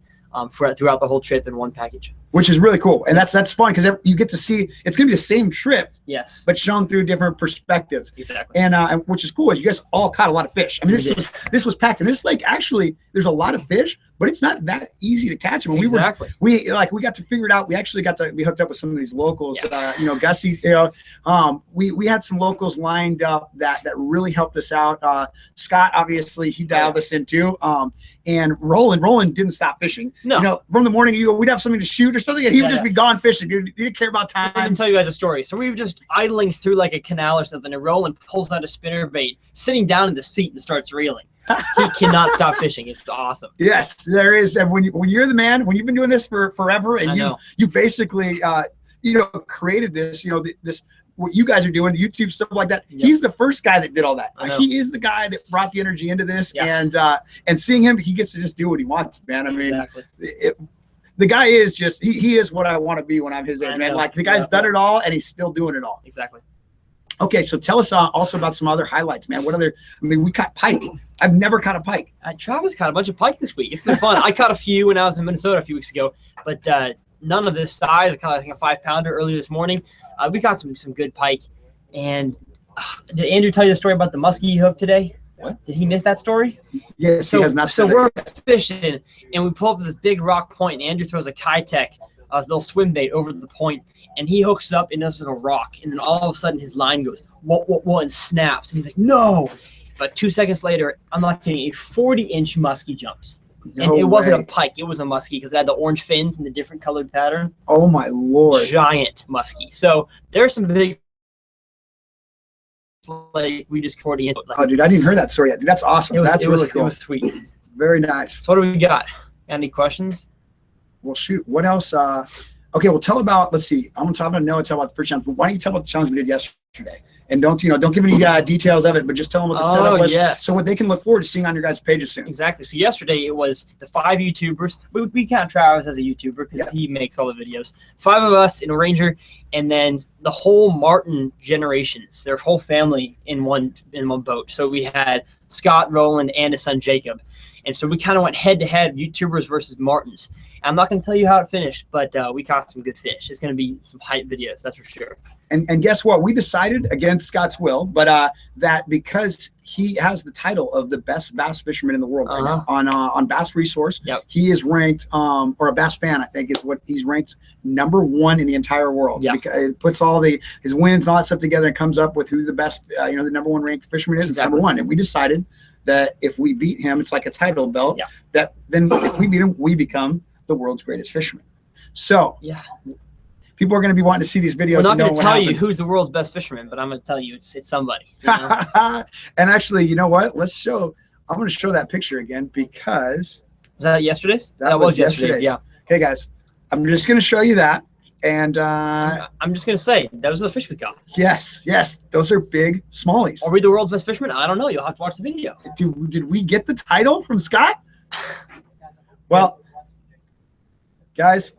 throughout the whole trip in one package. Which is really cool. And that's fun because you get to see, it's going to be the same trip, Yes, but shown through different perspectives. exactly. And which is cool is you guys all caught a lot of fish. I mean, this was packed. And this lake, actually, there's a lot of fish, but it's not that easy to catch them. Exactly. We got to figure it out. We actually we hooked up with some of these locals. Yeah. Gussie. We had some locals lined up that really helped us out. Scott, obviously, he dialed us in too. And Roland didn't stop fishing. No. From the morning, we'd have something to shoot or something, and he would just be gone fishing. He didn't care about I can time. tell you guys a story. So we were just idling through like a canal or something, and Roland pulls out a spinner bait, sitting down in the seat and starts reeling. He cannot stop fishing. It's awesome. Yes, there is. And when you're the man, when you've been doing this for forever, I and know. you basically created this, this what you guys are doing, the YouTube stuff like that. Yep. He's the first guy that did all that. I know. He is the guy that brought the energy into this, Yeah. and seeing him, he gets to just do what he wants, man. I mean, Exactly. the guy is just he is what I want to be when I'm his age, I man. know. Like the guy's done it all, and he's still doing it all. Exactly. Okay, so tell us also about some other highlights, man. What other? I mean, we caught pike. I've never caught a pike. Travis caught a bunch of pike this week. It's been fun. I caught a few when I was in Minnesota a few weeks ago, but none of this size. I caught, I think, a 5-pounder early this morning. We caught some good pike. And did Andrew tell you the story about the muskie he hooked today? What? Did he miss that story? Yes, he has not. So we're fishing, and we pull up to this big rock point, and Andrew throws a Kitech, little swim bait over the point, and he hooks up and does a rock, and then all of a sudden his line goes, whoa, and snaps, and he's like, no. But 2 seconds later, I'm not kidding, a 40-inch muskie jumps. And it wasn't a pike, it was a muskie because it had the orange fins and the different colored pattern. Oh, my Lord. Giant muskie. So there's some big, like, we just caught it. Oh, dude, I didn't hear that story yet. Dude, that's awesome. That's really cool. It was sweet. Very nice. So what do we got? Any questions? Well, shoot. What else? Okay, well, tell about, let's see. I'm going to talk about Noah, tell about the first challenge, but why don't you tell about the challenge we did yesterday? And don't give any details of it, but just tell them what the setup was. Yes. So what they can look forward to seeing on your guys' pages soon. Exactly. So yesterday it was the 5 YouTubers. We count Travis as a YouTuber because he makes all the videos. 5 of us in a Ranger, and then the whole Martin generations, their whole family in one boat. So we had Scott, Roland, and his son Jacob. And so we kind of went head-to-head, YouTubers versus Martins. I'm not going to tell you how it finished, but we caught some good fish. It's going to be some hype videos, that's for sure. And guess what? We decided, against Scott's will, but that because he has the title of the best bass fisherman in the world right now on Bass Resource, he is ranked, or a Bass Fan, I think is what he's ranked, #1 in the entire world. Because it puts all his wins and all that stuff together and comes up with who the best, the #1 ranked fisherman is. It's #1. And we decided that if we beat him, it's like a title belt. That then if we beat him, we become the world's greatest fisherman. So people are going to be wanting to see these videos. I'm not going to tell you who's the world's best fisherman, but I'm going to tell you it's somebody. You know? And actually, you know what? I'm going to show that picture again because was that yesterday's? That was yesterday's. Yeah. Okay, guys, I'm just going to show you that. And I'm just going to say, those are the fish we caught. Yes. Those are big smallies. Are we the world's best fisherman? I don't know. You'll have to watch the video. Did we get the title from Scott? Well, guys,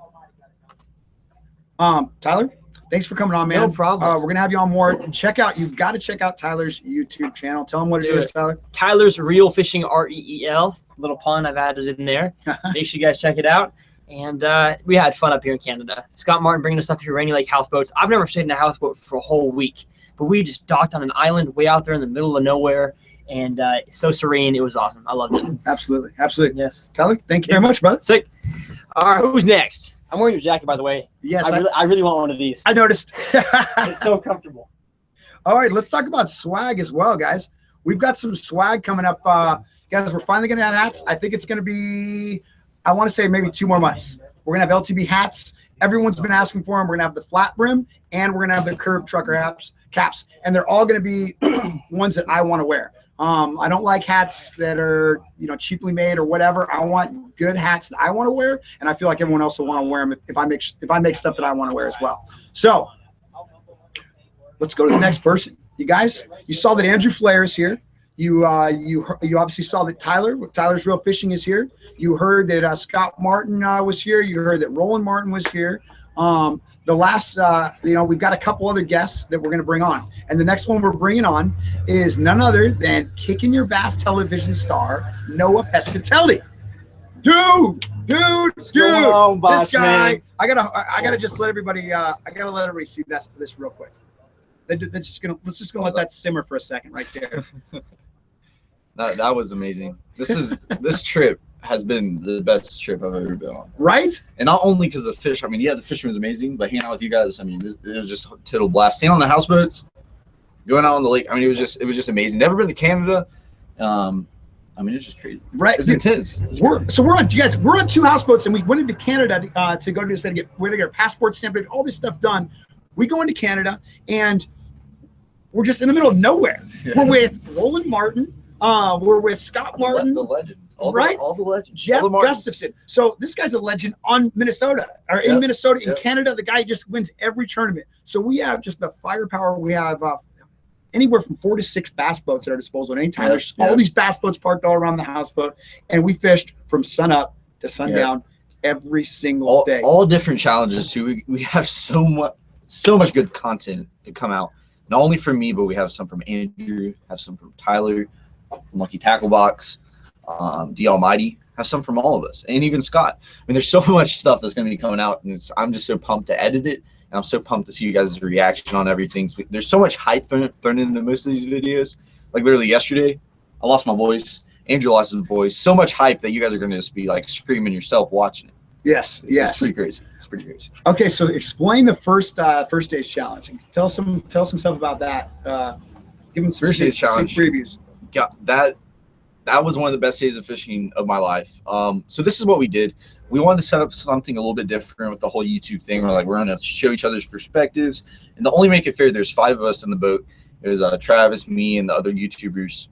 Tyler, thanks for coming on, man. No problem. We're going to have you on more. You've got to check out Tyler's YouTube channel. Tell him what it is, Tyler. Tyler's Real Fishing, REEL. Little pun I've added in there. Make sure you guys check it out. And we had fun up here in Canada. Scott Martin bringing us up here, Rainy Lake houseboats. I've never stayed in a houseboat for a whole week, but we just docked on an island way out there in the middle of nowhere, and so serene. It was awesome. I loved it. Absolutely. Yes. Tyler, thank you very much, brother. Sick. All right, who's next? I'm wearing your jacket, by the way. Yes. I really want one of these. I noticed. It's so comfortable. All right, let's talk about swag as well, guys. We've got some swag coming up. Guys, we're finally going to have hats. I think it's going to be, I want to say maybe 2 more months. We're going to have LTB hats. Everyone's been asking for them. We're going to have the flat brim, and we're going to have the curved trucker caps. And they're all going to be ones that I want to wear. I don't like hats that are, cheaply made or whatever. I want good hats that I want to wear, and I feel like everyone else will want to wear them if I make stuff that I want to wear as well. So let's go to the next person. You guys, you saw that Andrew Flair is here. You obviously saw that Tyler's Real Fishing is here. You heard that Scott Martin was here. You heard that Roland Martin was here. The last, we've got a couple other guests that we're going to bring on. And the next one we're bringing on is none other than Kicking Your Bass television star, Noah Pescatelli. Dude, this guy, I gotta just let everybody, see this real quick. Let's just gonna let that simmer for a second right there. That was amazing. This trip has been the best trip I've ever been on. Right? And not only because the fish, the fishing was amazing, but hanging out with you guys, it was just a total blast. Staying on the houseboats, going out on the lake, it was just amazing. Never been to Canada. It's just crazy. Right. It's intense. We're on 2 houseboats, and we went into Canada to go to this, we're to get our passport stamped, all this stuff done. We go into Canada, and we're just in the middle of nowhere. Yeah. We're with Roland Martin. We're with Scott Martin. The legends. All the legends. Jeff Gustafson. So this guy's a legend in Minnesota, in Canada. The guy just wins every tournament. So we have just the firepower. We have anywhere from 4 to 6 bass boats at our disposal at any time. There's all these bass boats parked all around the houseboat, and we fished from sun up to sundown every single day. All different challenges too. We have so much good content to come out. not only from me, but we have some from Andrew, have some from Tyler, from Lucky Tackle Box, D Almighty, have some from all of us, and even Scott. I mean, there's so much stuff that's going to be coming out, and I'm just so pumped to edit it, and I'm so pumped to see you guys' reaction on everything. So there's so much hype thrown into most of these videos. Like literally yesterday, I lost my voice. Andrew lost his voice. So much hype that you guys are going to just be like screaming yourself watching it. Yes, yes. It's pretty crazy. It's pretty crazy. Okay, so explain the first day's challenge. Tell some stuff about that. Give them some First day's challenge previews. Yeah, that was one of the best days of fishing of my life. So this is what we did. We wanted to set up something a little bit different with the whole YouTube thing. We're going to show each other's perspectives, and to only make it fair, there's 5 of us in the boat. There's Travis, me, and the other YouTubers.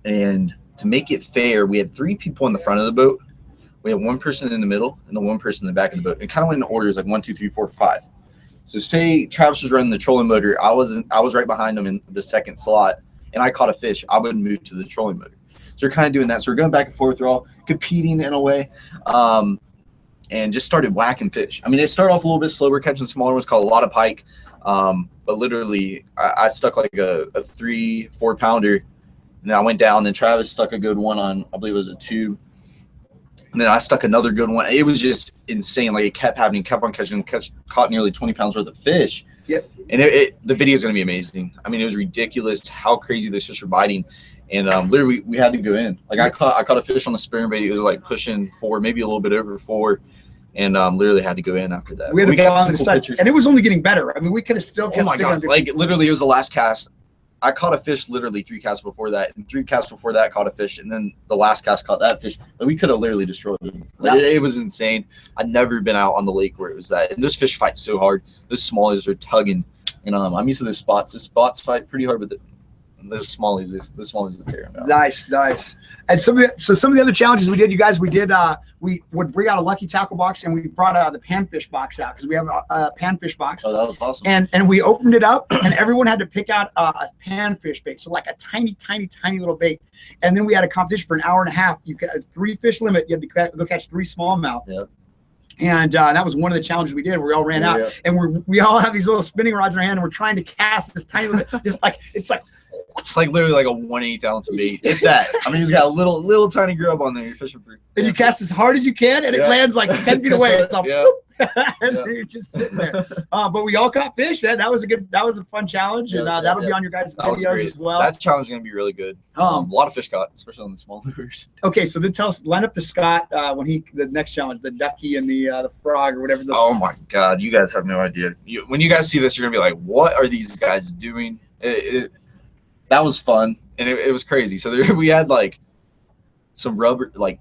And to make it fair, we had 3 people in the front of the boat. We had 1 person in the middle and the 1 person in the back of the boat. And kind of went in orders like 1, 2, 3, 4, 5. So say Travis was running the trolling motor. I was right behind him in the second slot, and I caught a fish. I would move to the trolling motor. So we're kind of doing that. So we're going back and forth. We're all competing in a way, and just started whacking fish. I mean, it started off a little bit slow. We're catching smaller ones, called a lot of pike. But literally, I stuck like a 3-4 pounder, and then I went down. Then Travis stuck a good one on, I believe it was a tube. And then I stuck another good one. It was just insane. Like it kept happening, kept on catching, caught nearly 20 pounds worth of fish. Yep. And the video is going to be amazing. I mean, it was ridiculous how crazy those fish were biting. And literally, we had to go in. Like I caught a fish on the spinnerbait. It was like pushing 4, maybe a little bit over 4. And literally had to go in after that. We got some cool pictures. And it was only getting better. I mean, we could have still kept. Oh my God. Like literally, it was the last cast. I caught a fish literally 3 casts before that, and 3 casts before that caught a fish, and then the last cast caught that fish. Like, we could have literally destroyed him. Like, it was insane. I'd never been out on the lake where it was that. And those fish fight so hard. Those smallies are tugging. And I'm used to the spots. The spots fight pretty hard, but the smallies are tearing out. Nice. And some of the other challenges we did, you guys, we would bring out a Lucky Tackle Box, and we brought the panfish box out because we have a panfish box. Oh, that was awesome. And we opened it up, and everyone had to pick out a panfish bait, so like a tiny little bait. And then we had a competition for an hour and a half. You got a 3 fish limit. You had to go catch 3 smallmouth. Yep. And that was one of the challenges we did. We all ran out, and we all have these little spinning rods in our hand, and we're trying to cast this tiny little. It's like literally like a 1/8 ounce of bait. If that. I mean, he's got a little tiny grub on there. You're fishing for. And you cast as hard as you can, and it lands like 10 feet away. It's like, and you're just sitting there. But we all caught fish. That was a fun challenge, and that'll be on your guys' videos as well. That challenge is gonna be really good. A lot of fish caught, especially on the small lures. Okay, so then tell us, line up the Scott when the next challenge, the ducky and the frog or whatever. Oh my God, you guys have no idea. When you guys see this, you're gonna be like, "What are these guys doing?" That was fun, and it was crazy. So we had like some rubber, like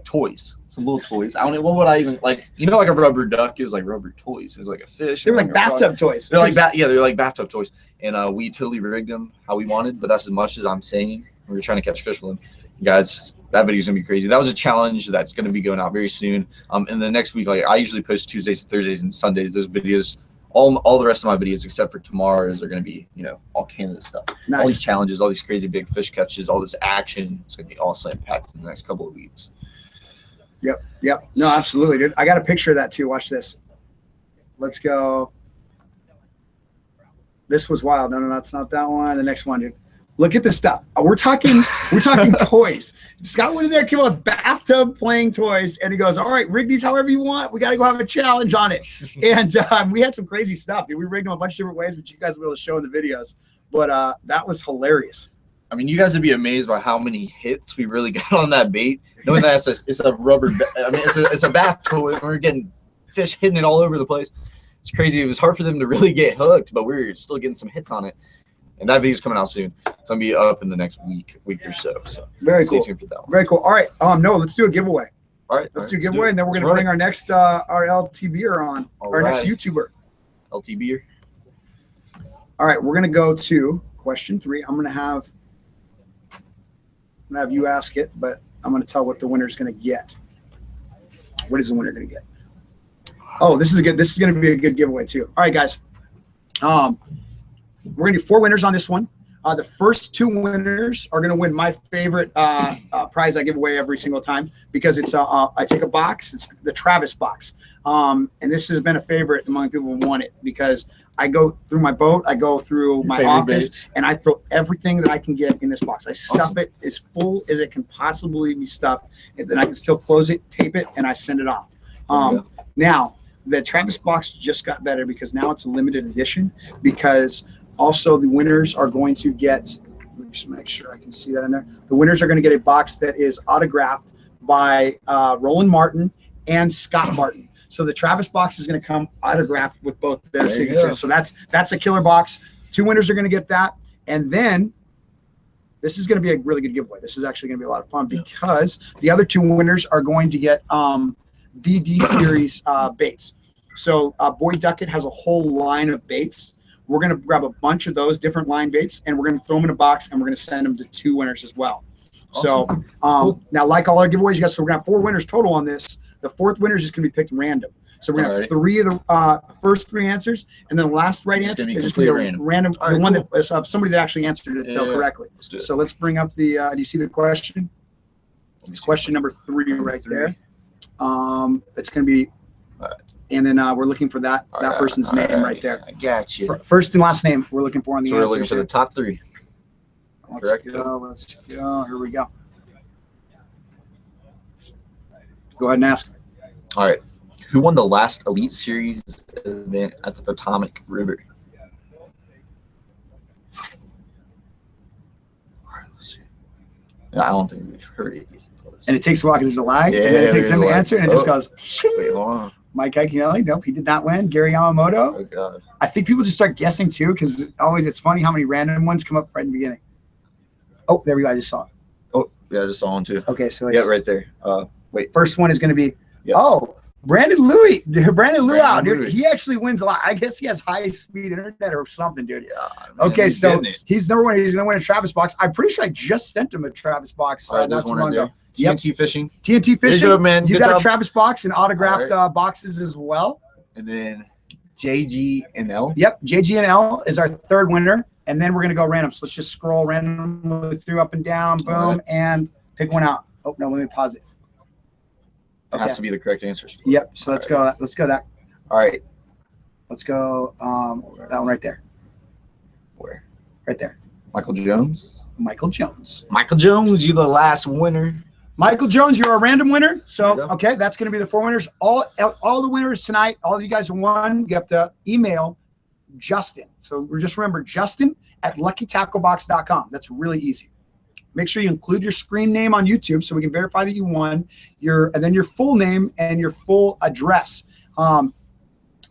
toys, some little toys. I don't know, what would I even, like, like a rubber duck. It was like rubber toys. It was like a fish. They were like bathtub toys. They're like they're like bathtub toys. And we totally rigged them how we wanted, but that's as much as I'm saying. We were trying to catch fish with them. Guys, that video's gonna be crazy. That was a challenge that's gonna be going out very soon. And the next week, like I usually post Tuesdays, Thursdays, and Sundays. Those videos. All the rest of my videos except for tomorrow's are going to be, all Canada stuff. Nice. All these challenges, all these crazy big fish catches, all this action. It's going to be all slam-packed in the next couple of weeks. Yep. No, absolutely, dude. I got a picture of that too. Watch this. Let's go. This was wild. No, it's not that one. The next one, dude. Look at this stuff. We're talking toys. Scott went in there, came out with bathtub playing toys, and he goes, "All right, rig these however you want. We got to go have a challenge on it." And we had some crazy stuff, dude. We rigged them a bunch of different ways, which you guys will be able to show in the videos. But that was hilarious. I mean, you guys would be amazed by how many hits we really got on that bait. Knowing that it's a rubber. I mean, it's a bath toy. And we're getting fish hitting it all over the place. It's crazy. It was hard for them to really get hooked, but we're still getting some hits on it. And that video's coming out soon. It's gonna be up in the next week or so. So very stay cool. tuned for that one. Very cool. All right. No, let's do a giveaway. All right. Let's do a giveaway, and then we're gonna bring our next our LTBer on, our next YouTuber. LTBer. All right, we're gonna go to question 3. I'm gonna have you ask it, but I'm gonna tell what the winner's gonna get. What is the winner gonna get? Oh, this is gonna be a good giveaway too. All right, guys. We're gonna do 4 winners on this one. The first 2 winners are going to win my favorite prize I give away every single time, because it's I take a box. It's the Travis box, and this has been a favorite among people who want it, because I go through my boat, I go through my office, and I throw everything that I can get in this box. I stuff it as full as it can possibly be stuffed, and then I can still close it, tape it, and I send it off. Now, the Travis box just got better because now it's a limited edition, because also the winners are going to get, let me just make sure I can see that in there. The winners are going to get a box that is autographed by Roland Martin and Scott Martin. So the Travis box is going to come autographed with both their signatures. So that's a killer box. 2 winners are going to get that. And then this is going to be a really good giveaway. This is actually going to be a lot of fun, because the other 2 winners are going to get BD series baits. So Boyd Duckett has a whole line of baits. We're going to grab a bunch of those different line baits, and we're going to throw them in a box, and we're going to send them to 2 winners as well. Awesome. So now, like all our giveaways, you guys, so we're going to have 4 winners total on this. The 4th winner is just going to be picked random. So we're going to have 3 of the first 3 answers, and then the last right answer is just going to be a random, the one that somebody that actually answered it correctly. So let's bring up the, do you see the question? It's question number 3 right there. It's going to be, and then we're looking for that person's name right there. I got you. First and last name we're looking for on the answer. We're looking for the top 3. Let's go. Here we go. Go ahead and ask. All right. Who won the last Elite Series event at the Potomac River? All right, let's see. I don't think we've heard it. And it takes a while because there's a lag, and then it takes them to answer, and it just goes. Wait, hold on. Mike Iaconelli, nope, he did not win. Gary Yamamoto. Oh God. I think people just start guessing too, because it's funny how many random ones come up right in the beginning. Oh, there we go. I just saw it. Oh, yeah, I just saw one too. Okay, so yeah, right there. Wait. First one is going to be Yep. Brandon Louie. Brandon Luau, dude. He actually wins a lot. I guess he has high speed internet or something, dude. Yeah. Man, okay, so he's number 1. He's going to win a Travis box. I'm pretty sure I just sent him a Travis box not too long ago. TNT Fishing. TNT Fishing. Good, man. You Good got job. a Travis box and autographed boxes as well. And then JG&L. Yep, JG&L is our 3rd winner. And then we're going to go random. So let's just scroll randomly through up and down, boom, and pick one out. Oh, no, let me pause it. It has to be the correct answer. Yep, so let's go. Let's go that. All right. Let's go that one right there. Where? Right there. Michael Jones. Michael Jones. Michael Jones, you're the last winner. Michael Jones, you're a random winner. So, okay, that's going to be the 4 winners. All the winners tonight, all of you guys who won, you have to email Justin. So just remember, Justin at luckytacklebox.com. That's really easy. Make sure you include your screen name on YouTube so we can verify that you won, and then your full name and your full address.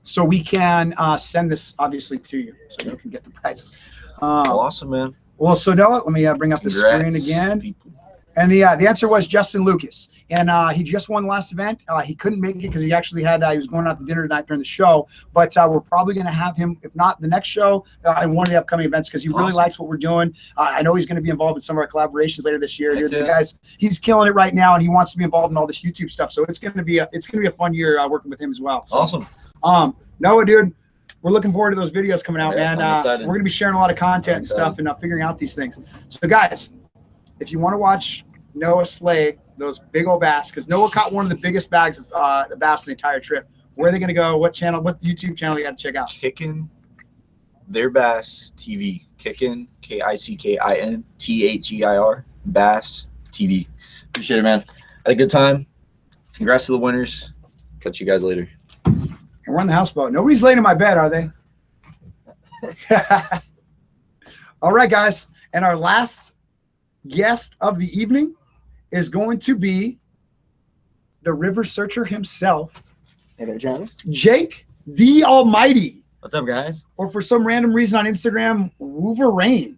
So we can send this, obviously, to you so you can get the prizes. Awesome, man. Well, so Noah, let me bring up the screen again. People. And the answer was Justin Lucas. And he just won the last event. He couldn't make it because he actually had he was going out to dinner tonight during the show. But we're probably going to have him, if not the next show, in one of the upcoming events, because he really likes what we're doing. I know he's going to be involved in some of our collaborations later this year. Dude, the guys, he's killing it right now, and he wants to be involved in all this YouTube stuff. So it's going to be a fun year working with him as well. So, awesome. Noah, dude, we're looking forward to those videos coming out, man. We're going to be sharing a lot of content and stuff and figuring out these things. So, guys, if you want to watch Noah slay those big old bass, because Noah caught one of the biggest bags of the bass in the entire trip. Where are they going to go? What channel? What YouTube channel you got to check out? Kickin' Their Bass TV. Kickin', KICKIN THEIR Bass TV. Appreciate it, man. Had a good time. Congrats to the winners. Catch you guys later. And we're on the houseboat. Nobody's laying in my bed, are they? All right, guys. And our last guest of the evening is going to be the river searcher himself. Hey there, John. Jake the Almighty. What's up, guys? Or for some random reason on Instagram, Wolverine.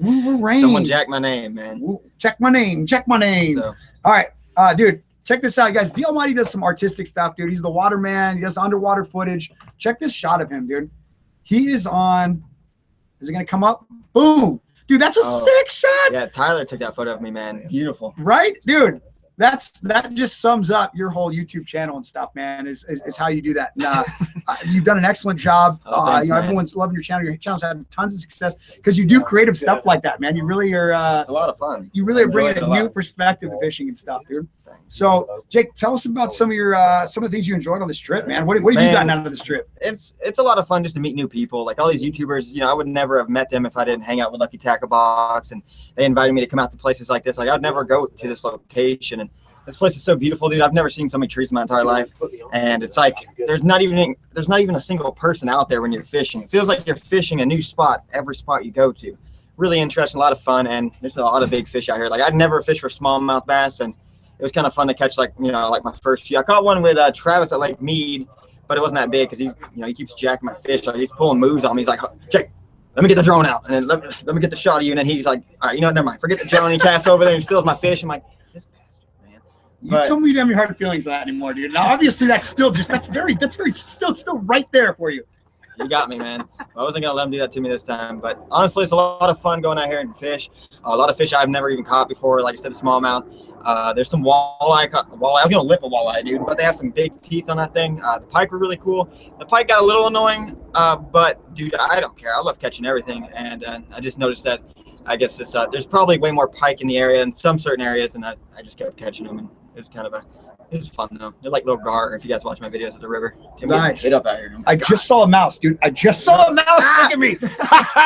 Wolverine. Someone jacked my name, man. Check my name. Check my name. So. All right, dude. Check this out, guys. D Almighty does some artistic stuff, dude. He's the waterman. He does underwater footage. Check this shot of him, dude. He is on. Is it gonna come up? Boom. Dude, that's a sick shot. Yeah, Tyler took that photo of me, man. Beautiful. Right? Dude, that just sums up your whole YouTube channel and stuff, man. Is how you do that. And, you've done an excellent job. Thanks, man. Everyone's loving your channel. Your channel's having tons of success because you do creative stuff like that, man. You really are. It's a lot of fun. You really are bringing Enjoyed it a a new lot. perspective to fishing and stuff, dude. So, Jake, tell us about some of the things you enjoyed on this trip, man. What have you Man, gotten out of this trip? It's a lot of fun just to meet new people. Like all these YouTubers, I would never have met them if I didn't hang out with Lucky Tackle Box, and they invited me to come out to places like this. Like I'd never go to this location, and this place is so beautiful, dude. I've never seen so many trees in my entire life, and it's like there's not even a single person out there when you're fishing. It feels like you're fishing a new spot every spot you go to. Really interesting, a lot of fun, and there's a lot of big fish out here. Like I'd never fished for smallmouth bass, and it was kind of fun to catch like my first few. I caught one with Travis at Lake Mead, but it wasn't that big because he's he keeps jacking my fish. Like he's pulling moves on me. He's like, Jake, let me get the drone out, and then let me get the shot of you. And then he's like, all right, never mind, forget the drone. And he casts over there and steals my fish. I'm like, this bastard, man. You told me you didn't have any hard feelings on that anymore, dude. Now, obviously, that's very still right there for you. You got me, man. I wasn't gonna let him do that to me this time, but honestly, it's a lot of fun going out here and fish. A lot of fish I've never even caught before. Like I said, a smallmouth. There's some walleye. I was gonna lip a walleye, dude, but they have some big teeth on that thing. The pike were really cool. The pike got a little annoying, but dude, I don't care. I love catching everything, and I just noticed that I guess there's probably way more pike in the area in some certain areas, and I just kept catching them, and it was fun though. They're like little gar. If you guys watch my videos at the river, Nice. Get up out here. I just saw a mouse, dude. I just saw a mouse. Look at me,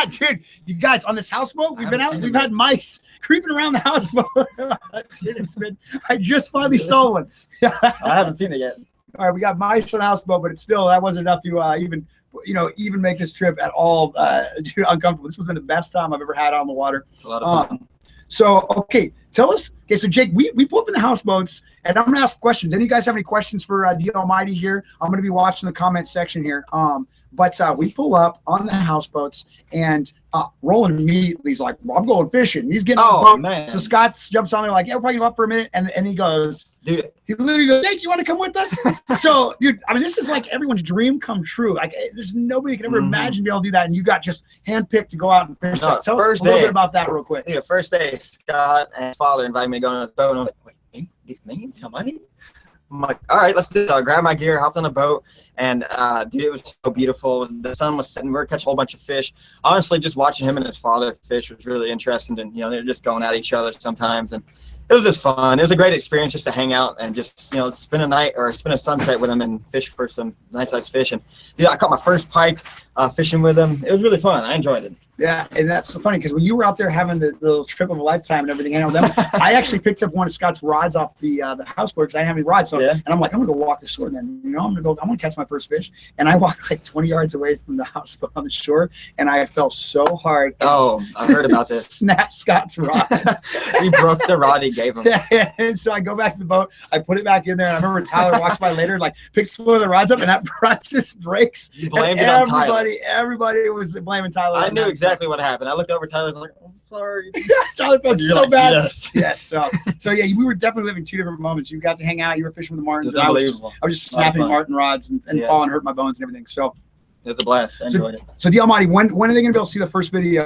dude. You guys on this houseboat, we've been out. We've had mice creeping around the houseboat. Dude, I just finally saw one. I haven't seen it yet. All right, we got mice on the houseboat, but it's still that wasn't enough to even make this trip at all uncomfortable. This was been the best time I've ever had on the water. It's a lot of fun. So, okay, tell us. Okay, so Jake, we pull up in the houseboats, and I'm gonna ask questions. Any of you guys have any questions for D Almighty here? I'm gonna be watching the comment section here. But we pull up on the houseboats, and Roland immediately is like, well, I'm going fishing. He's getting on the boat. Man. So Scott jumps on there like, yeah, we're probably going up for a minute. And he goes, Dude, he literally goes, Jake, you want to come with us? So, dude, I mean, this is like everyone's dream come true. Like, there's nobody can ever imagine being able to do that. And you got just handpicked to go out and fish. No, Tell us a little bit about that real quick. Yeah, first day, Scott and his father invited me to go on the boat. And I'm like, wait, me? Tell money? I'm like, all right, let's do it. So I grabbed my gear, hopped on the boat, and dude, it was so beautiful. The sun was setting. We were catching a whole bunch of fish. Honestly, just watching him and his father fish was really interesting. And they're just going at each other sometimes, and it was just fun. It was a great experience just to hang out and just spend a night or spend a sunset with him and fish for some nice sized fish. And dude, I caught my first pike fishing with him. It was really fun. I enjoyed it. Yeah, and that's so funny because when you were out there having the little trip of a lifetime and everything, hanging out with them, I actually picked up one of Scott's rods off the houseboat because I didn't have any rods. So, and I'm like, I'm gonna go walk the shore. Then, I'm gonna catch my first fish. And I walked like 20 yards away from the houseboat on the shore, and I fell so hard. Oh, I heard about this. Snapped Scott's rod. He broke the rod he gave him. And so I go back to the boat, I put it back in there, and I remember Tyler walks by later, like picks one of the rods up, and that rod just breaks. You blamed it on Tyler. Everybody was blaming Tyler. I knew exactly what happened. I looked over Tyler and was like, I'm sorry. Tyler felt You're so like, bad. yes. So yeah, we were definitely living two different moments. You got to hang out, you were fishing with the Martins, It was unbelievable. I was just snapping Martin rods and falling, hurt my bones and everything. So it was a blast. I enjoyed it. So D Almighty, when are they gonna be able to see the first video?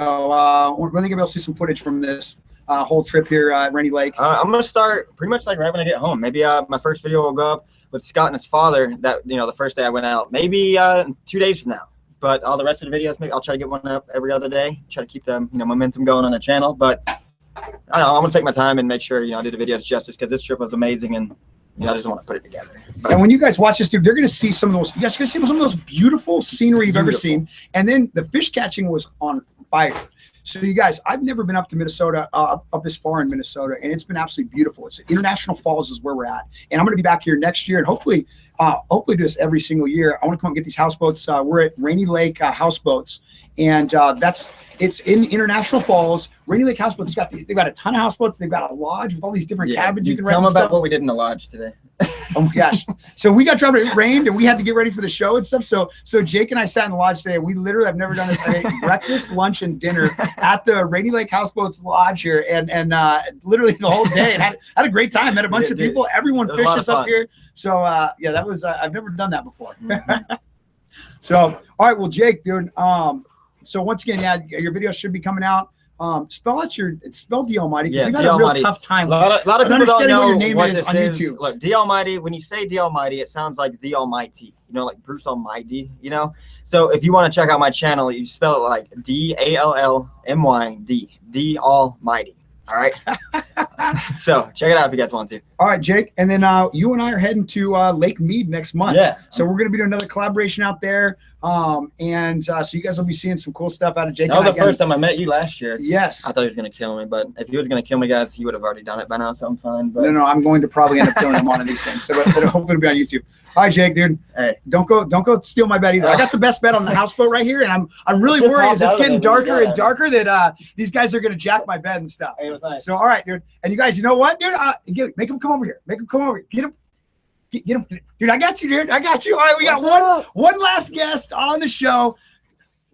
When are they gonna be able to see some footage from this whole trip here at Rainy Lake? I'm gonna start pretty much like right when I get home. Maybe my first video will go up with Scott and his father. That the first day I went out. Maybe 2 days from now. But all the rest of the videos, maybe I'll try to get one up every other day. Try to keep them, momentum going on the channel. But I don't know. I'm gonna take my time and make sure I do the videos justice because this trip was amazing and I just want to put it together. But, and when you guys watch this, dude, they're gonna see some of those. You guys are gonna see some of those beautiful scenery you've ever seen. And then the fish catching was on fire. So you guys, I've never been up to Minnesota, up this far in Minnesota, and it's been absolutely beautiful. It's International Falls is where we're at, and I'm going to be back here next year, and hopefully do this every single year. I want to come and get these houseboats. We're at Rainy Lake Houseboats, and it's in International Falls. Rainy Lake Houseboats. They've got a ton of houseboats. They've got a lodge with all these different cabins you can rent. Tell them and about stuff. what we did in the lodge today. Oh my gosh. So we got dropped, it rained and we had to get ready for the show and stuff. So Jake and I sat in the lodge today. We literally have never done this. I ate breakfast, lunch, and dinner at the Rainy Lake Houseboats Lodge here and literally the whole day and had a great time. Met a bunch of people. Everyone fishes up here. So yeah, that was I've never done that before. So all right, well, Jake, dude. So once again, your video should be coming out spell D Almighty, because Yeah, we've had D a real Almighty. tough time. A lot of people don't understanding what know your name what is this on is. YouTube. Look, D Almighty, when you say D Almighty, it sounds like the Almighty, you know, like Bruce Almighty, you know? So if you want to check out my channel, you spell it like DALLMYD, D Almighty. All right. So check it out if you guys want to. All right, Jake. And then you and I are heading to Lake Mead next month. Yeah. So we're going to be doing another collaboration out there. So you guys will be seeing some cool stuff out of Jake. That was the first time I met you last year. Yes. I thought he was going to kill me, but if he was going to kill me, guys, he would have already done it by now, so I'm fine. But No, I'm going to probably end up killing him on one of these things. So but hopefully it'll be on YouTube. All right, Jake, dude. hey, Don't go steal my bet either. I got the best bet on the houseboat right here, and I'm really Just worried as hop it's out getting of it when we darker get and it. darker that these guys are going to jack my bed and stuff. hey, what's that? So, all right, dude. And you guys, you know what, dude? Make him come over here. Make him come over here. Get him. Get him. Dude, I got you, dude. I got you. All right, we got one last guest on the show.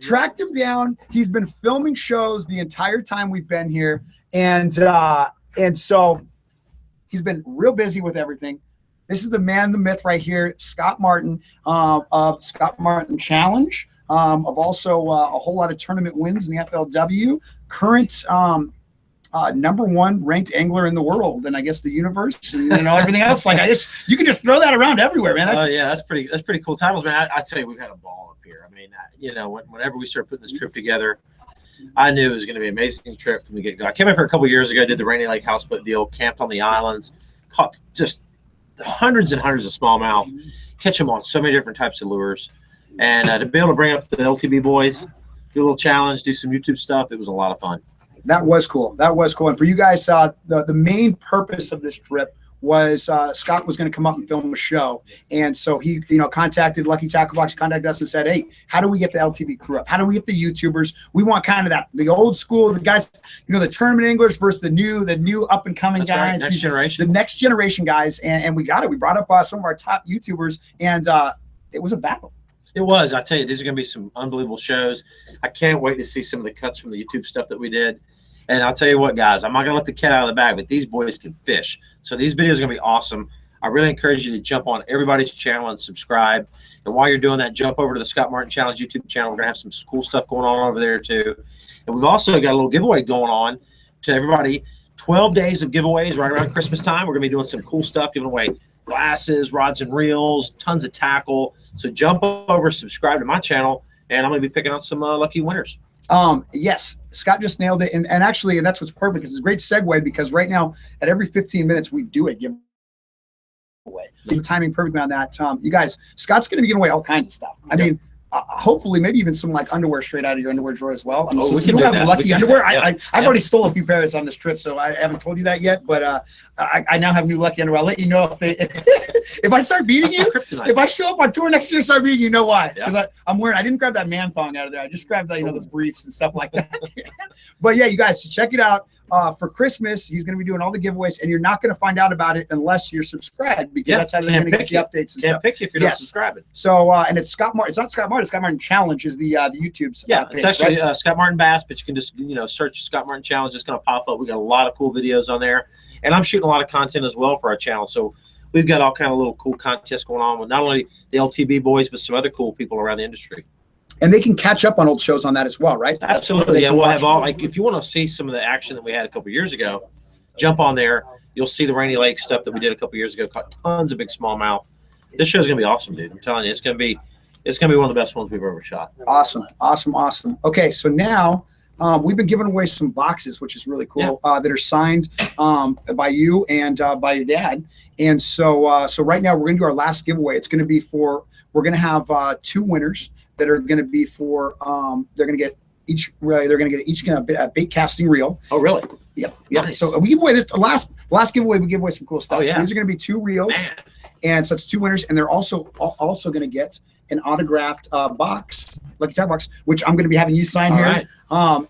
Tracked him down. He's been filming shows the entire time we've been here. And so he's been real busy with everything. This is the man, the myth right here, Scott Martin of Scott Martin Challenge, of also a whole lot of tournament wins in the FLW, current #1 ranked angler in the world, and I guess the universe, and everything else. Like you can just throw that around everywhere, man. That's pretty cool titles, man. I'd say we've had a ball up here. I mean, whenever we started putting this trip together, I knew it was going to be an amazing trip from the get go. I came up here a couple years ago, did the Rainy Lake houseboat deal, camped on the islands, caught just hundreds and hundreds of smallmouth, catch them on so many different types of lures, and to be able to bring up the LTB boys, do a little challenge, do some YouTube stuff, it was a lot of fun. That was cool. That was cool. And for you guys, the main purpose of this trip was Scott was going to come up and film a show. And so he, contacted Lucky Tackle Box, contacted us and said, hey, how do we get the LTV crew up? How do we get the YouTubers? We want kind of the old school, the guys, the tournament anglers versus the new up and coming guys. Right. Next generation. The next generation guys. And we got it. We brought up some of our top YouTubers, and it was a battle. It was. I tell you, these are going to be some unbelievable shows. I can't wait to see some of the cuts from the YouTube stuff that we did. And I'll tell you what, guys, I'm not going to let the cat out of the bag, but these boys can fish. So these videos are going to be awesome. I really encourage you to jump on everybody's channel and subscribe. And while you're doing that, jump over to the Scott Martin Challenge YouTube channel. We're going to have some cool stuff going on over there, too. And we've also got a little giveaway going on to everybody. 12 days of giveaways right around Christmas time. We're going to be doing some cool stuff, giving away glasses, rods and reels, tons of tackle. So jump over, subscribe to my channel, and I'm going to be picking out some lucky winners. Yes, Scott just nailed it. And actually, that's what's perfect. It's a great segue because right now at every 15 minutes, we do a giveaway. The timing perfectly on that. You guys, Scott's going to be giving away all kinds of stuff. I mean, hopefully maybe even some like underwear straight out of your underwear drawer as well. We So can you do have that. lucky We can underwear. do that. I've already stole a few pairs on this trip, so I haven't told you that yet, but I now have new lucky underwear. I'll let you know if I start beating you. If I show up on tour next year and start beating you, know why? It's because I'm wearing. I didn't grab that man thong out of there. I just grabbed those briefs and stuff like that. But yeah, you guys should check it out. For Christmas, he's going to be doing all the giveaways, and you're not going to find out about it unless you're subscribed, because that's how you're going to get the updates and Can't stuff. pick you if you're not subscribing. So, and it's Scott Martin. It's not Scott Martin. It's Scott Martin Challenge is the YouTube's Yeah, page, it's actually right? Scott Martin Bass, but you can just search Scott Martin Challenge. It's going to pop up. We got a lot of cool videos on there, and I'm shooting a lot of content as well for our channel. So we've got all kind of little cool contests going on with not only the LTB boys, but some other cool people around the industry. And they can catch up on old shows on that as well, right? Absolutely. Yeah, we'll have all, like, if you want to see some of the action that we had a couple years ago, jump on there. You'll see the Rainy Lake stuff that we did a couple years ago. Caught tons of big smallmouth. This show's gonna be awesome, dude. I'm telling you, it's gonna be one of the best ones we've ever shot. Awesome. Okay, so now we've been giving away some boxes, which is really cool, that are signed by you and by your dad. And so right now we're gonna do our last giveaway. It's gonna be we're gonna have 2 winners that are gonna be for they're gonna get each a bait casting reel. Oh, really? Yep. Nice. So we give away this last giveaway. We give away some cool stuff. Oh, yeah. So these are going to be 2 reels, and so it's 2 winners, and they're also going to get an autographed box, Lucky Tackle Box, which I'm going to be having you sign All here. right.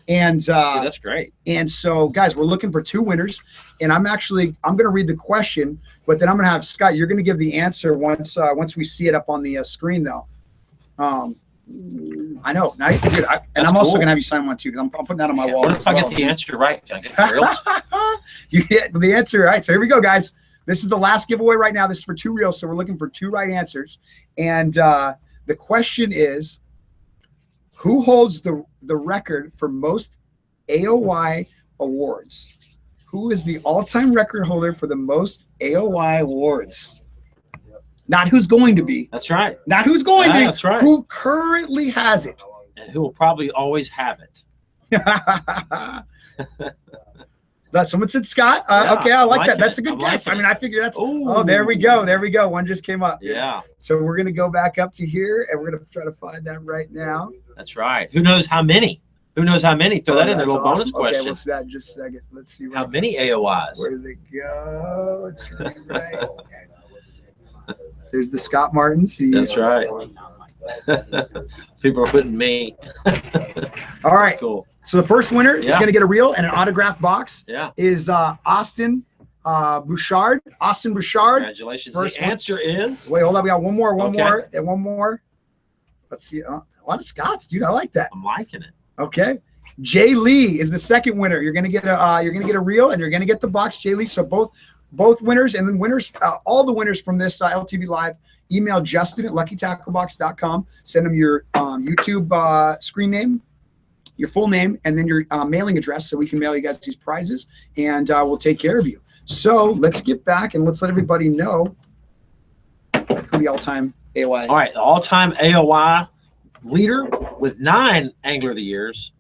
Dude, That's great. And so, guys, we're looking for 2 winners, and I'm going to read the question, but then I'm going to have Scott. You're going to give the answer once we see it up on the screen, though. I know. Now you can do it. And I'm also going to have you sign one too, because I'm putting that on my wall. What if I get the answer right? Can I get the reels? You get the answer right. So here we go, guys. This is the last giveaway right now. This is for 2 reels. So we're looking for 2 right answers. And the question is, who holds the record for most AOY awards. Who is the all-time record holder for the most AOY awards? Not who's going to be. That's right. Not who's going to be. That's right. Who currently has it? And who will probably always have it. Someone said Scott. Yeah, okay, I like that. it. That's a good I'm guess. liking I mean, I figure that's. Ooh. Oh, there we go. There we go. One just came up. Yeah. So we're gonna go back up to here, and we're gonna try to find that right now. That's right. Who knows how many? Who knows how many? Throw that in there, That's little bonus awesome. question. Okay, we'll see that in just a second. Let's see. How many AOYs? Where did it go? It's gonna be right. There's the Scott Martins. That's right. People are putting me. All right. Cool. So the first winner is Yeah. going to get a reel and an autograph box. Yeah. Is Austin Bouchard. Austin Bouchard. Congratulations. First The one. answer is Wait, hold on. We got one more, Okay. and one more. Let's see. A lot of Scots, dude. I like that. I'm liking it. Okay. Jay Lee is the second winner. You're gonna get a reel and you're gonna get the box, Jay Lee. So both winners, and then winners, all the winners from this LTB Live, email Justin at luckytacklebox.com. Send him your YouTube screen name, your full name, and then your mailing address so we can mail you guys these prizes, and we'll take care of you. So let's get back and let's let everybody know who the all-time AOY. All right. The all-time AOY leader with 9 Angler of the Years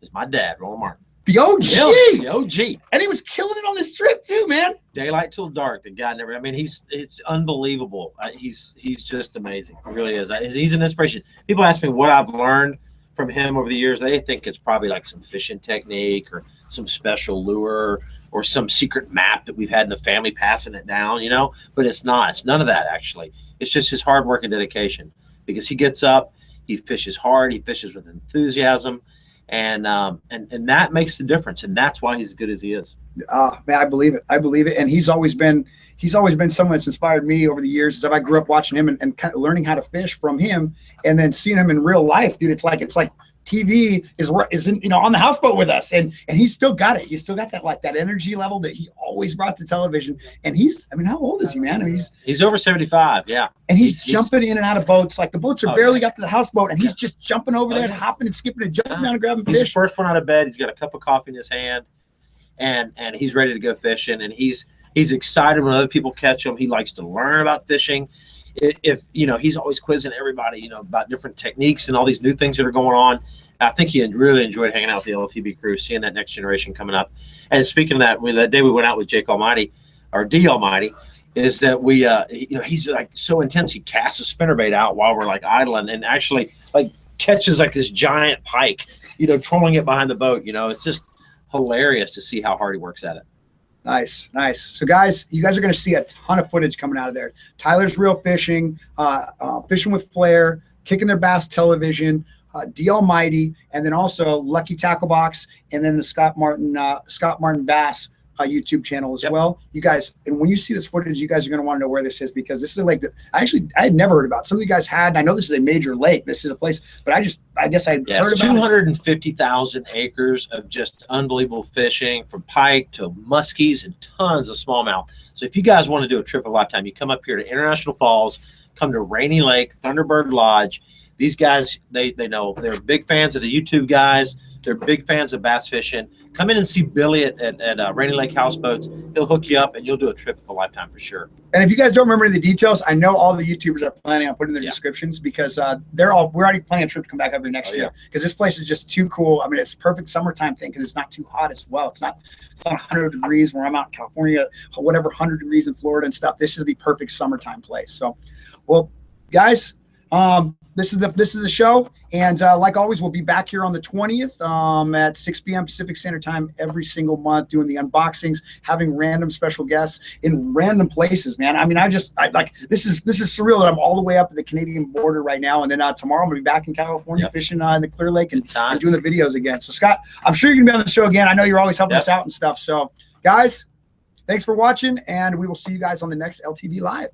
is my dad, Roland Martin. The OG. The OG. And he was killing it on this trip too, man. Daylight till dark. The guy never. I mean, it's unbelievable. He's just amazing. He really is. He's an inspiration. People ask me what I've learned from him over the years. They think it's probably like some fishing technique or some special lure or some secret map that we've had in the family passing it down, But it's not. It's none of that actually. It's just his hard work and dedication. Because he gets up, he fishes hard, he fishes with enthusiasm. And that makes the difference, and that's why he's as good as he is. Man, I believe it. And he's always been someone that's inspired me over the years. As I grew up watching him and kind of learning how to fish from him, and then seeing him in real life, dude. It's like TV is on the houseboat with us, and he's still got it. He's still got that energy level that he always brought to television. And how old is he, man? I mean, he's over 75, yeah. And he's jumping in and out of boats. Like the boats are barely up to the houseboat, and he's just jumping over there and hopping and skipping and jumping down and grabbing He's fish. the first one out of bed. He's got a cup of coffee in his hand, and he's ready to go fishing. And he's excited when other people catch him. He likes to learn about fishing. If he's always quizzing everybody, about different techniques and all these new things that are going on. I think he really enjoyed hanging out with the LTB crew, seeing that next generation coming up. And speaking of that day we went out with Jake Almighty, or D Almighty, is that we, he's like so intense. He casts a spinnerbait out while we're like idling, and actually like catches like this giant pike, trolling it behind the boat. It's just hilarious to see how hard he works at it. Nice. So guys, you guys are going to see a ton of footage coming out of there. Tyler's Real Fishing, Fishing with Flair, Kicking Their Bass Television, D Almighty, and then also Lucky Tackle Box, and then the Scott Martin Bass YouTube channel as well. You guys, and when you see this footage, you guys are going to want to know where this is, because this is a lake that I had never heard about. Some of you guys had, and I know this is a major lake. This is a place, but I guess I heard about 250,000 acres of just unbelievable fishing, from pike to muskies and tons of smallmouth. So if you guys want to do a trip of a lifetime, you come up here to International Falls, come to Rainy Lake, Thunderbird Lodge. These guys, they know, they're big fans of the YouTube guys. They're big fans of bass fishing. Come in and see Billy at Rainy Lake Houseboats. He'll hook you up, and you'll do a trip of a lifetime for sure. And if you guys don't remember any of the details, I know all the YouTubers are planning on putting their descriptions, because we're already planning a trip to come back every next year, because this place is just too cool. I mean, it's perfect summertime thing, because it's not too hot as well. It's not 100 degrees where I'm out in California, whatever, 100 degrees in Florida and stuff. This is the perfect summertime place. So, well, guys, this is the show, and like always, we'll be back here on the 20th at 6 p.m. Pacific Standard Time every single month, doing the unboxings, having random special guests in random places, man. I mean, this is surreal that I'm all the way up at the Canadian border right now, and then tomorrow I'm gonna be back in California fishing in the Clear Lake and doing the videos again. So Scott, I'm sure you're gonna be on the show again. I know you're always helping us out and stuff. So guys, thanks for watching, and we will see you guys on the next LTB Live.